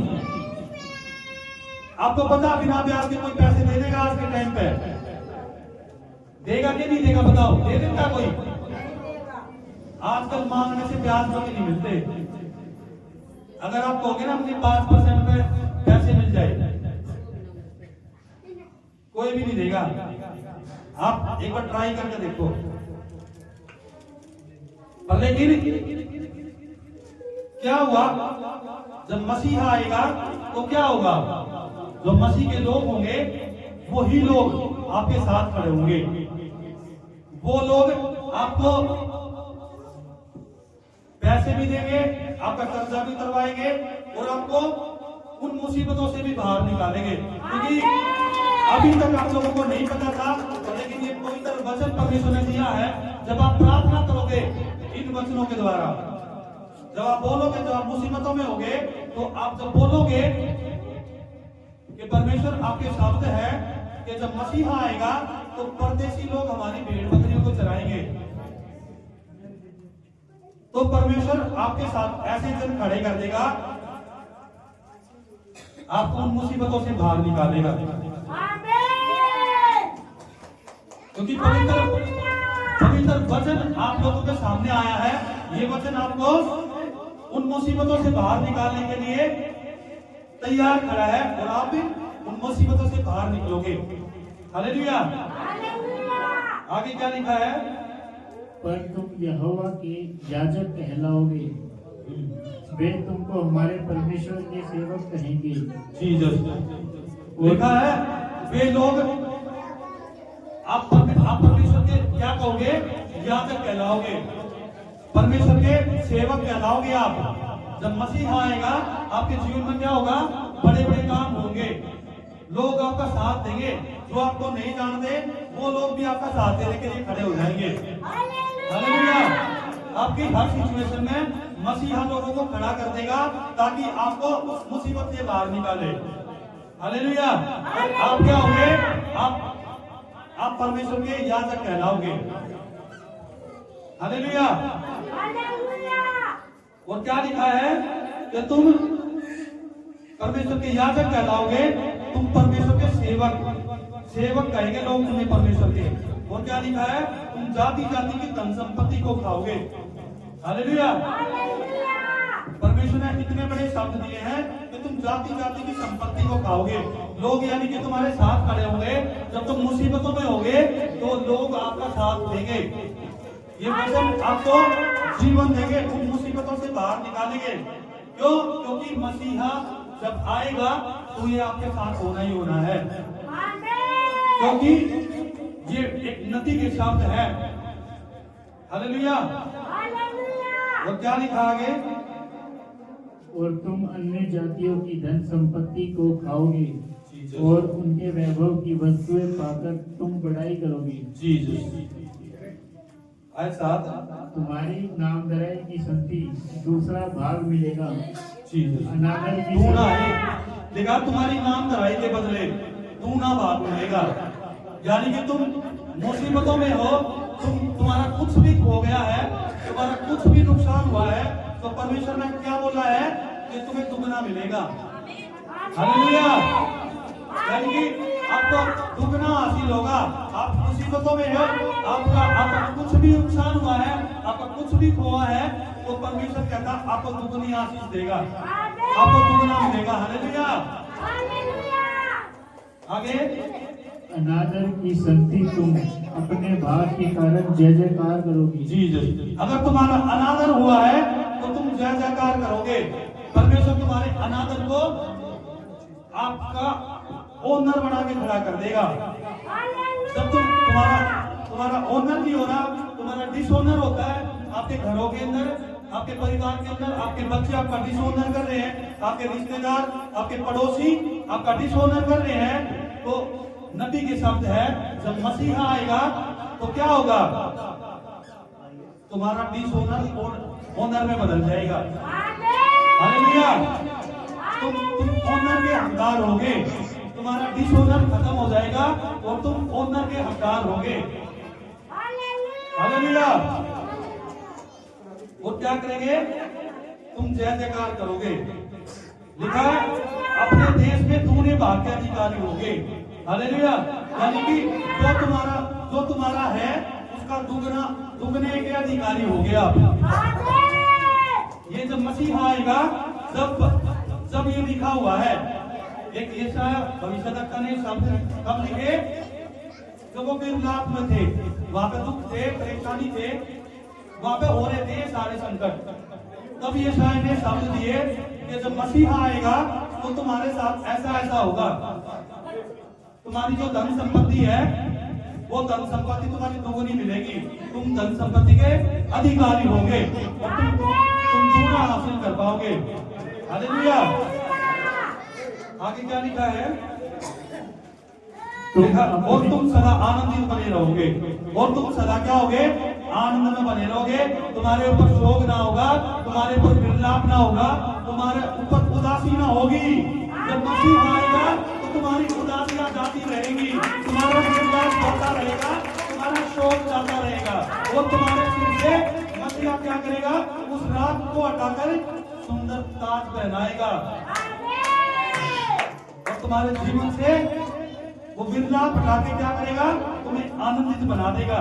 आपको पता बिना ब्याज के कोई पैसे दे देगा आज के टाइम पे? देगा कि नहीं देगा बताओ? दे देता कोई? आजकल मांगने से ब्याज तो नहीं मिलते। अगर आप कहोगे ना मुझे 5% पे पैसे मिल जाए कोई भी नहीं देगा। आप एक बार ट्राई करके देखो। पर लेकिन क्या हुआ, जब मसीहा आएगा तो क्या होगा, जो मसीह के लोग होंगे वही लोग आपके साथ खड़े होंगे। वो लोग आपको पैसे भी देंगे, आपका कर्जा भी उतरवाएंगे और आपको उन मुसीबतों से भी बाहर निकालेंगे। क्योंकि अभी तक आप लोगों को नहीं पता था, लेकिन ये पवित्र वचन परमेश्वर ने दिया है। जब आप प्रार्थना करोगे इन वचनों के द्वारा, जब आप बोलोगे, जब आप मुसीबतों में होगे, तो आप जब बोलोगे कि परमेश्वर आपके शब्द है कि जब मसीहा आएगा तो परदेशी लोग हमारी भेड़ बकरियों को चराएंगे, तो परमेश्वर आपके साथ ऐसे जन खड़े कर देगा, आपको उन मुसीबतों से बाहर निकालेगा। क्योंकि पवित्र वचन आप लोगों के सामने आया है। ये वचन आपको उन मुसीबतों से बाहर निकालने के लिए तैयार खड़ा है और आप भी उन मुसीबतों से बाहर निकलोगे। हालेलुया। आगे क्या लिखा है, पर तुम यहोवा के याजक कहलाओगे, वे तुमको हमारे परमेश्वर के सेवक कहेंगे। लिखा है वे लोग आप परमेश्वर के क्या कहोगे, याजक कहलाओगे, परमेश्वर के सेवक कहलाओगे आप। जब मसीह आएगा आपके जीवन में क्या होगा, बड़े बड़े काम होंगे, लोग आपका साथ देंगे। जो आपको नहीं जानते वो लोग भी आपका साथ देने के लिए खड़े हो जाएंगे। हालेलुया। आपकी हर सिचुएशन में मसीहा लोगों को खड़ा कर देगा ताकि आपको उस मुसीबत से बाहर निकाले। हालेलुया। आप क्या होंगे, आप परमेश्वर के याजक कहलाओगे। हालेलुया। और क्या लिखा है कि तुम परमेश्वर के याजक कहलाओगे, तुम परमेश्वर के सेवक कहेंगे लोग तुम्हें परमेश्वर के। और क्या लिखा है, तुम जाति जाति की धन संपत्ति को खाओगे। हालेलुया। परमेश्वर ने इतने बड़े शब्द दिए हैं कि तुम जाति जाति की संपत्ति को खाओगे। लोग यानी कि तुम्हारे साथ खड़े होंगे। जब तुम मुसीबतों में होगे तो लोग आपका साथ देंगे। ये वचन आपको जीवन देंगे, उन मुसीबतों से बाहर निकालेंगे। क्यों? क्योंकि मसीहा जब आएगा तो ये आपके साथ होना ही होना है। क्योंकि ये एक नदी के शब्द है। हालेलुया। और क्या लिखा आगे, और तुम अन्य जातियों की धन संपत्ति को खाओगे और उनके वैभव की वस्तुएं पाकर तुम बड़ाई करोगे। ऐसा तुम्हारी नामधराई की संति दूसरा भाग मिलेगा। अनादर की दूना है, देखा, तुम्हारी नामधराई के बदले दूना भाग मिलेगा। यानी कि तुम मुसीबतों में हो, तुम्हारा कुछ भी खो गया है, तुम्हारा कुछ भी नुकसान हुआ है, तो परमेश्वर ने क्या बोला है कि तुम्हें दुगना मिलेगा। हालेलुया। यानी कि आपको दुगना हासिल होगा। आप मुसीबतों में हो, आपका कुछ भी नुकसान हुआ है, आपका कुछ भी खोआ है, तो परमेश्वर कहता आपको दुगनी आशीष देगा, आपको दुगना मिलेगा। हालेलुया। आगे, अनादर की संति तुम अपने भाग के कारण जय जयकार करोगी। अगर तुम्हारा अनादर हुआ है तो तुम जय जयकार करोगे। परमेश्वर तुम्हारे अनादर को आपका ओनर बना के खड़ा कर देगा। जब तुम्हारा ओनर नहीं हो रहा, तुम्हारा डिसओनर होता है। आपके घरों के अंदर, आपके परिवार के अंदर आपके बच्चे आपका डिसओनर कर रहे हैं, आपके रिश्तेदार, आपके पड़ोसी आपका डिसओनर कर रहे हैं, तो नबी के शब्द है जब मसीहा आएगा तो क्या होगा, तुम्हारा डिसओनर ओनर में बदल जाएगा। हालेलुया। तुम ओनर के हकदार होगे, तुम्हारा डिसओनर खत्म हो जाएगा और तुम ओनर के हकदार होगे। हालेलुया। और क्या करेंगे, तुम जय जयकार करोगे। लिखा है अपने देश में दूने भाग के अधिकारी होगे। हालेलुया। यानी कि जो तुम्हारा है उसका दुगने के अधिकारी हो गया। ये जब मसीहा आएगा, जब ये लिखा हुआ है एक ऐसा भविष्यवक्ता ने शब्द कब लिखे जब वो विलाप में थे, वहां पे दुख थे, परेशानी थे, वहां पे हो रहे थे सारे संकट। तब ये शायद ने शब्द दिए कि जब मसीहा आएगा तो तुम्हारे साथ ऐसा ऐसा होगा, तुम्हारी जो धन संपत्ति है वो धन संपत्ति तुम्हारी दोगुनी मिलेगी, तुम धन संपत्ति के अधिकारी होगे और तुम दूना हासिल कर पाओगे। हालेलुया। आगे क्या लिखा है? और तुम सदा आनंदित बने रहोगे, और तुम सदा क्या होगे? आनंद में बने रहोगे। तुम्हारे ऊपर शोक ना होगा, तुम्हारे ऊपर विलाप ना होगा, तुम्हारे ऊपर उदासी ना होगी। जब मसीह आएगा तो तुम्हारी उदासियां जाती रहेंगी, तुम्हारा विलाप जाता रहेगा, तुम्हारा शोक जाता रहेगा, और तुम्हारे सिर से मसीह क्या करेगा? उस रात को हटाकर सुंदर ताज पहनाएगा, और तुम्हारे जीवन से वो विलाप हटा के क्या करेगा? तुम्हें आनंदित बना देगा।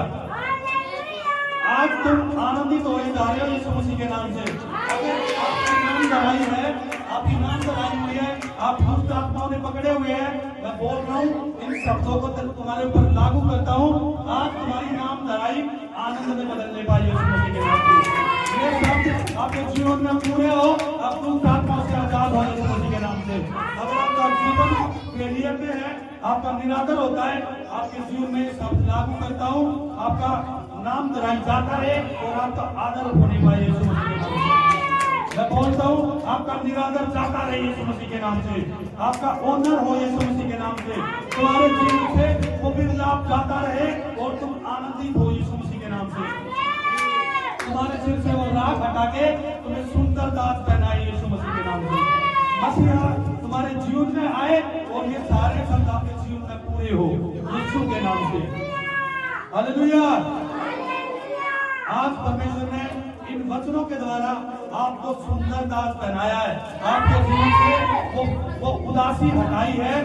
आज तुम आनंदित होने जा रहे हो यीशु मसीह के नाम से। अगर आपकी नाम दवाई है, आपकी नाम दवाई हुई है, आप दुष्ट आत्माओं ने पकड़े हुए हैं, मैं बोल रहा हूँ इन शब्दों को तुम्हारे ऊपर लागू करता हूँ। आज तुम्हारी नाम दवाई आनंद में बदलने पाई यीशु मसीह के नाम से। ये शब्द आपके जीवन में पूरे हो, आप दुष्ट आत्माओं से आजाद हो यीशु मसीह के नाम से। अगर आपका जीवन फेलियर में है, आपका निरादर होता है, आपके जीवन में शब्द लागू करता हूँ, आपका नाम दराई जाता है और आपका आदर होने पाए यीशु मसीह के नाम से। मैं बोलता हूँ आपका निरादर जाता रहे यीशु मसीह के नाम से, आपका ऑनर हो यीशु मसीह के नाम से, तुम्हारे जीवन से वो विलाप जाता रहे और तुम आनंदित हो यीशु मसीह के नाम से। तुम्हारे सिर से वो राख हटा के तुम्हें सुंदर ताज पहनाए यीशु मसीह के नाम से। मसीहा तुम्हारे जीवन में आए और ये सारे शब्द आपके जीवन में पूरे हो यीशु के नाम से। हालेलुया। आज परमेश्वर ने इन वचनों के द्वारा आपको सुंदर ताज पहनाया है, आपके जीवन से वो उदासी हटाई है,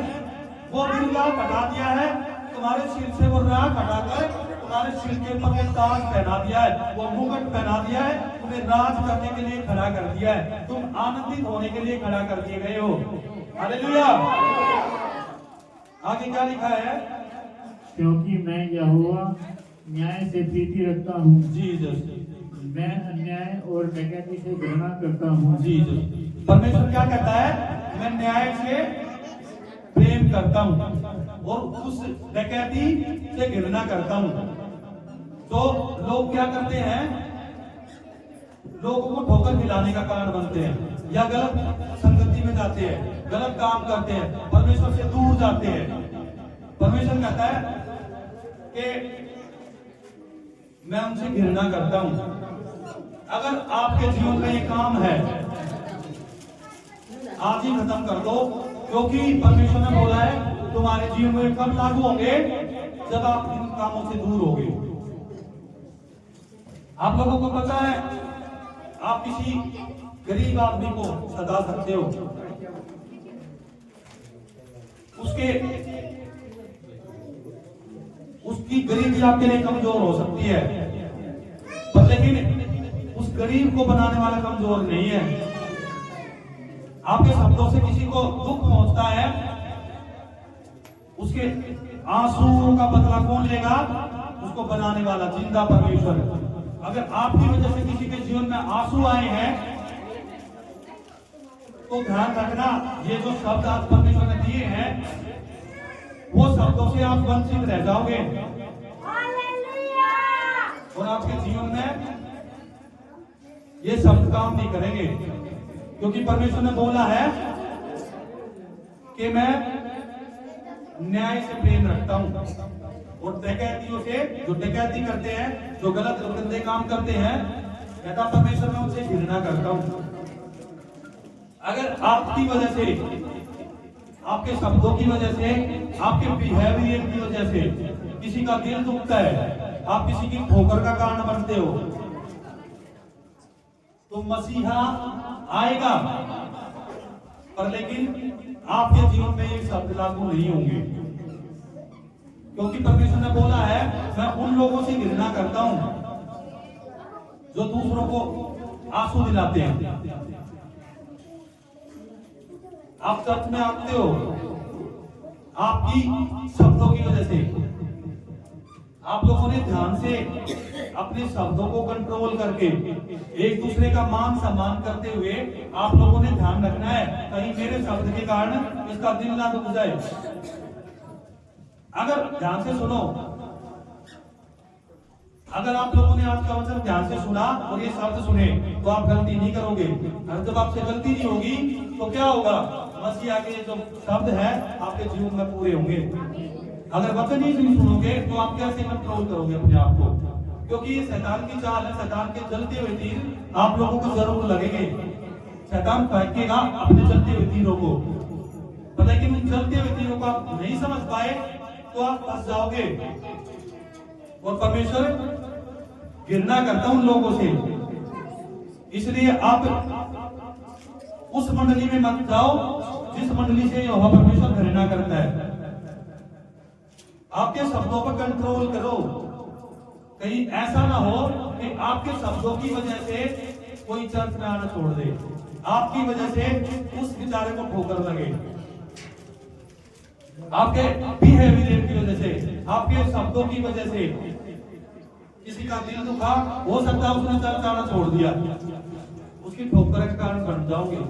वो विलाप हटा दिया है, तुम्हारे सिर से वो राख हटाकर तुम्हारे सिर के ऊपर वो ताज पहना दिया है, वो मुकुट पहना दिया है, तुम्हें राज करने के लिए खड़ा कर दिया है, तुम आनंदित होने के लिए खड़ा कर दिए गए हो। हालेलुया। आगे क्या लिखा है? क्योंकि मैं यहोवा न्याय से प्रीति रखता हूँ, जीसस। मैं अन्याय और डकैती से घृणा करता हूँ। जीसस। परमेश्वर क्या कहता है? मैं न्याय से प्रेम करता हूँ और उस डकैती से घृणा करता हूँ। तो लोग क्या करते हैं? लोगों को ठोकर खिलाने का कारण बनते हैं, या गलत संगति में जाते हैं, गलत काम करते हैं, परमेश्वर से दूर जाते हैं। परमेश्वर कहता है कि मैं उनसे घृणा करता हूं। अगर आपके जीवन में ये काम है, आज ही खत्म कर दो, क्योंकि परमेश्वर ने बोला है तुम्हारे जीवन में कब लागू होंगे? जब आप इन कामों से दूर होगे। आप लोगों को पता है, आप किसी गरीब आदमी को सता सकते हो, उसकी गरीबी आपके लिए कमजोर हो सकती है, पर लेकिन उस गरीब को बनाने वाला कमजोर नहीं है। आपके शब्दों से किसी को दुख पहुंचता है, उसके आंसुओं का बदला कौन लेगा? उसको बनाने वाला जिंदा परमेश्वर। अगर आपकी वजह से किसी के जीवन में आंसू आए हैं, तो ध्यान रखना, ये जो शब्द आज परमेश्वर ने दिए हैं, वो शब्दों से आप वंचित रह जाओगे और आपके जीवन में ये शब्द काम नहीं करेंगे, क्योंकि परमेश्वर ने बोला है कि मैं न्याय से प्रेम रखता हूं और डकैतियों से, जो डकैती करते हैं, जो गलत गंदे काम करते हैं, कहता परमेश्वर मैं उनसे घृणा करता हूं। अगर आपकी वजह से, आपके शब्दों की वजह से, आपके बिहेवियर की वजह से किसी का दिल दुखता है, आप किसी की ठोकर का कारण बनते हो, तो मसीहा आएगा, पर लेकिन आपके जीवन में ये शब्द लागू नहीं होंगे, क्योंकि परमेश्वर ने बोला है मैं उन लोगों से घृणा करता हूं जो दूसरों को आंसू दिलाते हैं। आप चर्च में आते हो आपकी शब्दों की वजह से। आप लोगों ने ध्यान से अपने शब्दों को कंट्रोल करके एक दूसरे का मान सम्मान करते हुए आप लोगों ने ध्यान रखना है कहीं मेरे शब्द के कारण इसका दिल ना दुख जाए। अगर ध्यान से सुनो, अगर आप लोगों ने आज का वचन ध्यान से सुना और ये शब्द सुने तो आप गलती नहीं करोगे। और जब आपसे गलती नहीं होगी तो क्या होगा, मसीह के जो शब्द है आपके जीवन में पूरे होंगे। अगर वचन ही नहीं सुनोगे तो आप कैसे कंट्रोल करोगे अपने आप को, क्योंकि ये शैतान की चाल है। शैतान के चलते हुए तीर आप लोगों को जरूर लगेंगे। शैतान फेंकेगा अपने चलते हुए तीरों को, लेकिन उन चलते हुए तीरों को आप नहीं समझ पाए तो आप फंस जाओगे। और परमेश्वर घृणा करता उन लोगों से, इसलिए आप उस मंडली में मत जाओ जिस मंडली से यहोवा परमेश्वर घृणा करता है। आपके शब्दों पर कंट्रोल करो, कहीं ऐसा ना हो कि आपके शब्दों की वजह से कोई चर्च में आना छोड़ दे, आपकी वजह से उस बेचारे को ठोकर लगे, आपके बिहेवियर की वजह से, आपके शब्दों की वजह से किसी का दिल दुखा, हो सकता है उसने चर्च आना छोड़ दिया, उसकी ठोकर के कारण बन जाओगे।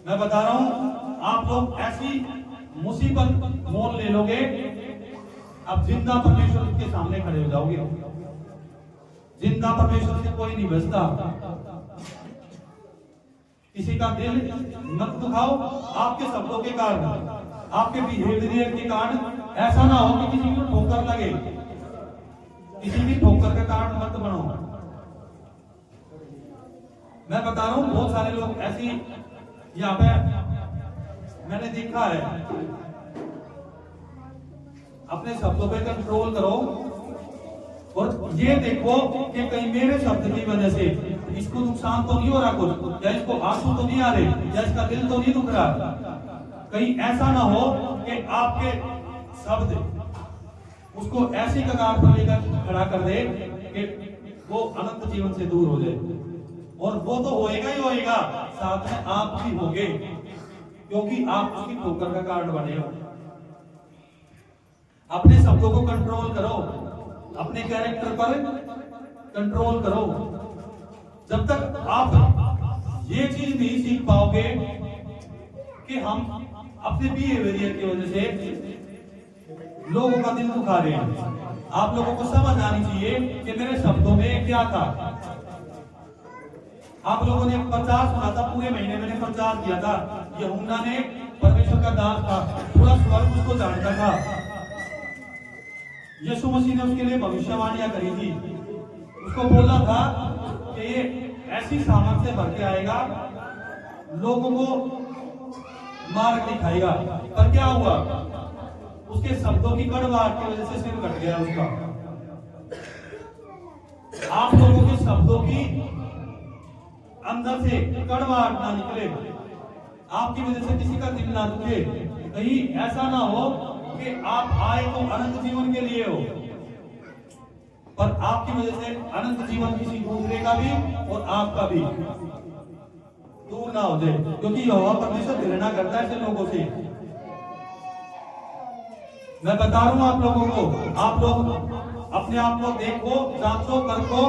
मैं बता रहा हूं आप लोग ऐसी मुसीबत मोल ले लोगे, अब जिंदा परमेश्वर के सामने खड़े हो जाओगे। जिंदा परमेश्वर से कोई नहीं बचता। किसी का दिल मत दुखाओ आपके शब्दों के कारण, आपके बिहेवियर के कारण। ऐसा ना हो कि किसी को ठोकर लगे, किसी की ठोकर का कारण मत बनो। मैं बता रहा हूं बहुत सारे लोग ऐसी यहाँ पे मैंने देखा है। अपने शब्दों पे कंट्रोल करो और ये देखो कि कहीं मेरे शब्द की वजह से इसको नुकसान तो नहीं हो रहा कुछ, या इसको आंसू तो नहीं आ रहे, या इसका दिल तो नहीं दुख रहा। कहीं ऐसा ना हो कि आपके शब्द उसको ऐसी कगार पर लेकर खड़ा कर दे कि वो अनंत जीवन से दूर हो जाए। और वो तो होएगा ही होएगा, साथ में आप भी होगे, क्योंकि आप उसकी ठोकर का कारण बने हो। अपने शब्दों को कंट्रोल करो, अपने कैरेक्टर पर कंट्रोल करो। जब तक आप ये चीज नहीं सीख पाओगे कि हम अपने बिहेवियर की वजह से लोगों का दिल दुखा रहे हैं, आप लोगों को समझ आनी चाहिए कि मेरे शब्दों में क्या था। आप लोगों ने प्रचार सुना था, पूरे महीने मैंने प्रचार किया था। यूहन्ना ने परमेश्वर का दास था, पूरा स्वर्ग उसको जानता था। यीशु मसीह ने उसके लिए भविष्यवाणियां करी थी, उसको बोला था कि ये ऐसी सामर्थ से भर के आएगा, लोगों को मार दिखाएगा। पर क्या हुआ, उसके शब्दों की कड़वाहट की वजह से सिर कट गया उसका। आप लोगों के शब्दों की अंदर से कड़वाहट ना निकले, आपकी वजह से किसी का दिल ना दुखे। कहीं ऐसा ना हो कि आप आए तो अनंत जीवन के लिए हो, पर आपकी वजह से अनंत जीवन किसी दूसरे का भी और आपका भी दूर ना हो जाए, क्योंकि यहोवा परमेश्वर घृणा करता है ऐसे लोगों से। मैं बता रहा हूं आप लोगों को, आप लोग अपने आप को देखो, जांचो, परखो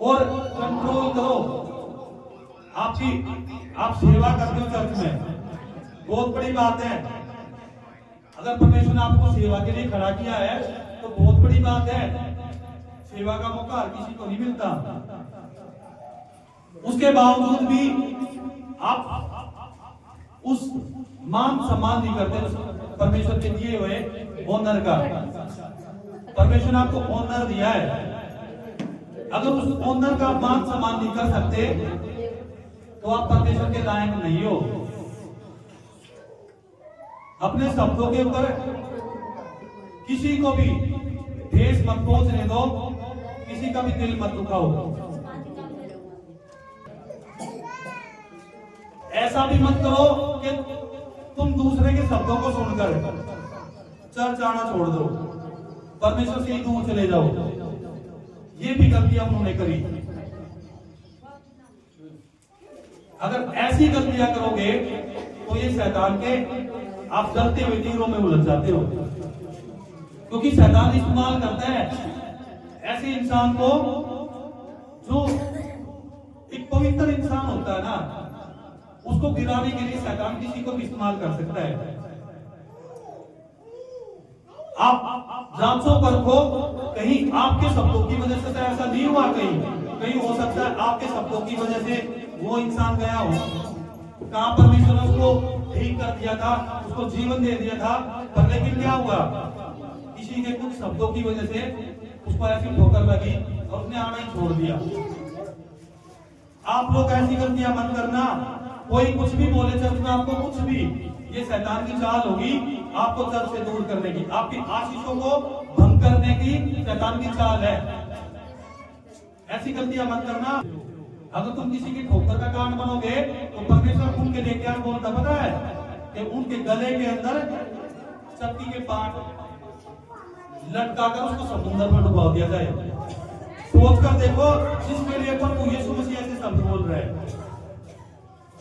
और कंट्रोल करो। आप सेवा करते हो चर्च में, बहुत बड़ी बात है। अगर परमेश्वर ने आपको सेवा के लिए खड़ा किया है तो बहुत बड़ी बात है। सेवा का मौका हर किसी को नहीं मिलता। उसके बावजूद भी आप उस मान सम्मान नहीं करते परमेश्वर के दिए हुए ऑनर का। परमेश्वर ने आपको ऑनर दिया है, अगर उस ऑनर का मान सम्मान नहीं कर सकते तो आप परमेश्वर के लायक नहीं हो। अपने शब्दों के ऊपर किसी को भी ठेस मत पहुंचने दो, किसी का भी दिल मत दुखाओ। ऐसा भी मत करो कि तुम दूसरे के शब्दों को सुनकर चर्च आना छोड़ दो, परमेश्वर से ही दूर चले जाओ। ये भी गलतियां उन्होंने करी। अगर ऐसी गलतियां करोगे तो शैतान के आप चलते हुए तीरों में उलझ जाते हो, क्योंकि शैतान इस्तेमाल करता है ऐसे इंसान को जो एक पवित्र इंसान होता है ना, उसको गिराने के लिए शैतान किसी को भी इस्तेमाल कर सकता है। आप जांचो परखो, कहीं आपके शब्दों की वजह से तो ऐसा नहीं हुआ, कहीं हो सकता है आपके शब्दों की वजह से वो इंसान गया हो। कहां परमेश्वर ने उसको ठीक कर दिया था, उसको जीवन दे दिया था, पर लेकिन क्या हुआ, किसी के कुछ शब्दों की वजह से उसको ऐसी ठोकर लगी और उसने आना ही छोड़ दिया। आप लोग ऐसी गलतियां मत करना। कोई कुछ भी बोले चर्च में, आपको कुछ भी, ये शैतान की चाल होगी आपको चर्च से दूर करने की, आपकी आशीषों को भंग करने की शैतान की चाल है। ऐसी गलतियां मत करना। अगर तुम किसी की ठोकर का कारण बनोगे तो परमेश्वर उनके लिए क्या बोलता पता है, कि उनके गले के अंदर चक्की के पाट लटकाकर उसको समुद्र में डुबा दिया जाए। सोच कर देखो, जिसके लिए प्रभु यीशु मसीह ऐसे शब्द बोल रहे हैं,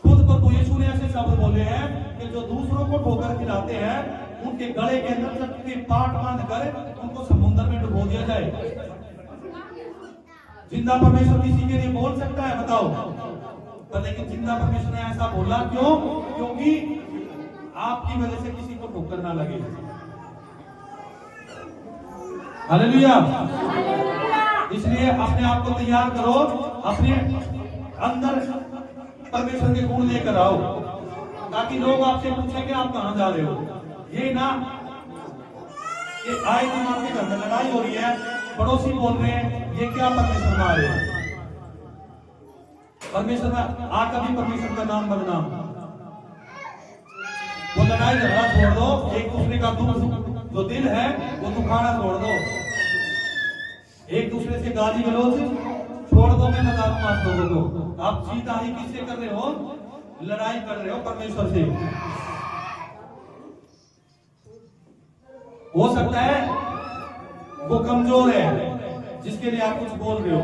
खुद प्रभु यीशु ने ऐसे शब्द बोले हैं कि जो दूसरों को ठोकर खिलाते हैं उनके गले के अंदर चक्की के पाट बांधकर उनको समुद्र में डुबो दिया जाए। जिंदा परमेश्वर किसी के लिए बोल सकता है बताओ? पर लेकिन जिंदा परमेश्वर ने ऐसा बोला क्यों? क्योंकि आपकी वजह से किसी को ठोकर ना लगे। हालेलुया। इसलिए अपने आप को तैयार करो, अपने अंदर परमेश्वर के गुण लेकर आओ, ताकि लोग आपसे पूछेंगे आप कहां जा रहे हो। ये ना ये आए दिन आपके घर में लड़ाई हो रही है, पड़ोसी बोल रहे हैं ये क्या परमेश्वर में आ रहे हैं, परमेश्वर में आकर भी परमेश्वर का नाम बदनाम। वो लड़ाई झगड़ा छोड़ दो, एक दूसरे का दुख जो दिल है वो दुखाना छोड़ दो, एक दूसरे से गाली गलौज छोड़ दो। मैं बता दूं आप लोगों को, आप सीधा ही किससे कर रहे हो? लड़ाई कर रहे हो परमेश्वर से। हो सकता है वो कमजोर है जिसके लिए आप कुछ बोल रहे हो,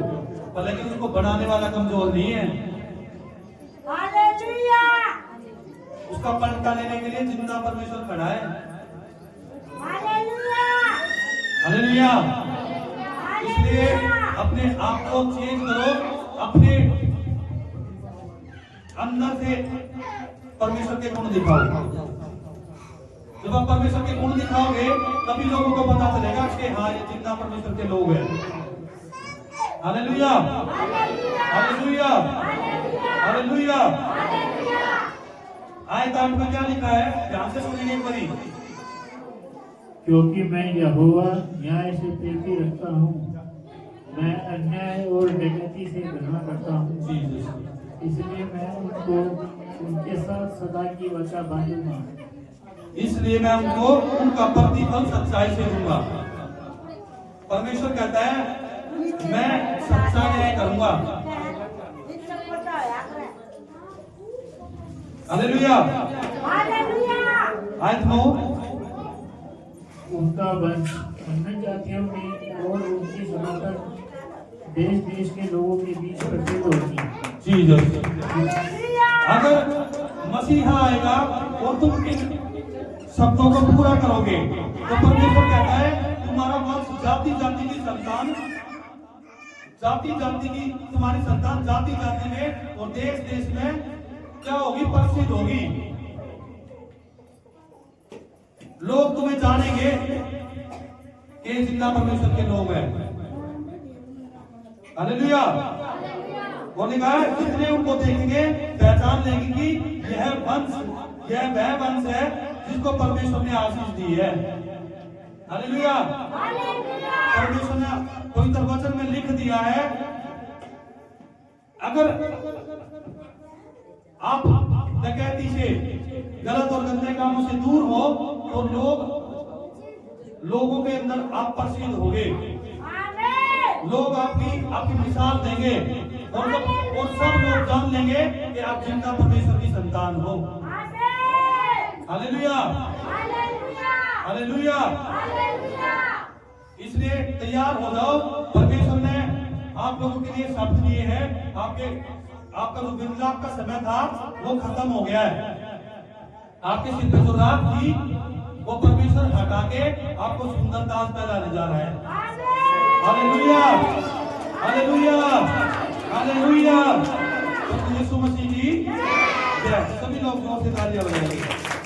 पर लेकिन उसको बढ़ाने वाला कमजोर नहीं है। हालेलुया। उसका पलटा लेने के लिए जिंदा परमेश्वर खड़ा है। हालेलुया। हालेलुया। इसलिए अपने आप को चेंज करो, अपने अंदर से परमेश्वर के गुण दिखाओ। जब आप परमेश्वर के गुण दिखाओगे तभी लोगों को पता चलेगा कि हाँ ये जिंदा परमेश्वर के लोग हैं। हालेलुया। हालेलुया। हालेलुया। आयत 8 में क्या लिखा है, ध्यान से सुनिए एक बारी। क्योंकि मैं यहोवा न्याय से प्रीति रखता हूँ, मैं अन्याय और डकैती से घृणा करता हूँ, इसलिए मैं उनको उनके साथ सदा की वचा बांधूंगा, इसलिए मैं उनको उनका प्रतिफल सच्चाई से दूंगा। परमेश्वर कहता है मैं सच्चा न्याय करूंगा। हालेलुया। आयत 9, उनका वंश अन्य जातियों में और उनकी सनातन देश देश के लोगों के बीच प्रसिद्ध होगी। जीसस। अगर मसीहा आएगा और तुम इन शब्दों को पूरा करोगे तो परमेश्वर कहता है तुम्हारा वंश जाति जाति की संतान, जाति जाति की तुम्हारी संतान जाति जाति में और देश देश में क्या होगी? प्रसिद्ध होगी। लोग तुम्हें जानेंगे कि जिंदा परमेश्वर के लोग हैं। हालेलुया। वो कहा है जितने उनको देखेंगे पहचान लेंगे कि यह वंश, यह वह वंश है जिसको परमेश्वर ने आशीष दी है। हालेलुया। परमेश्वर ने पवित्र वचन में लिख दिया है, अगर आप डकैती से, गलत और गंदे कामों से दूर हो तो लोगों के अंदर आप प्रसिद्ध होगे, लोग आपकी मिसाल देंगे और सब लोग जान लेंगे कि आप जिंदा परमेश्वर की संतान हो। हालेलुया। हालेलुया। इसलिए तैयार हो जाओ, परमेश्वर ने आप लोगों के लिए शब्द दिए हैं। आपका जो विलाप का समय था वो खत्म हो गया है। आपके सिर पे जो रात थी वो परमेश्वर हटा के आपको सुंदर ताज पहनाने जा रहा है। Hallelujah, hallelujah, hallelujah. तो यीशु मसीह की जय। सभी लोग जोर से तालियां बजाएंगे।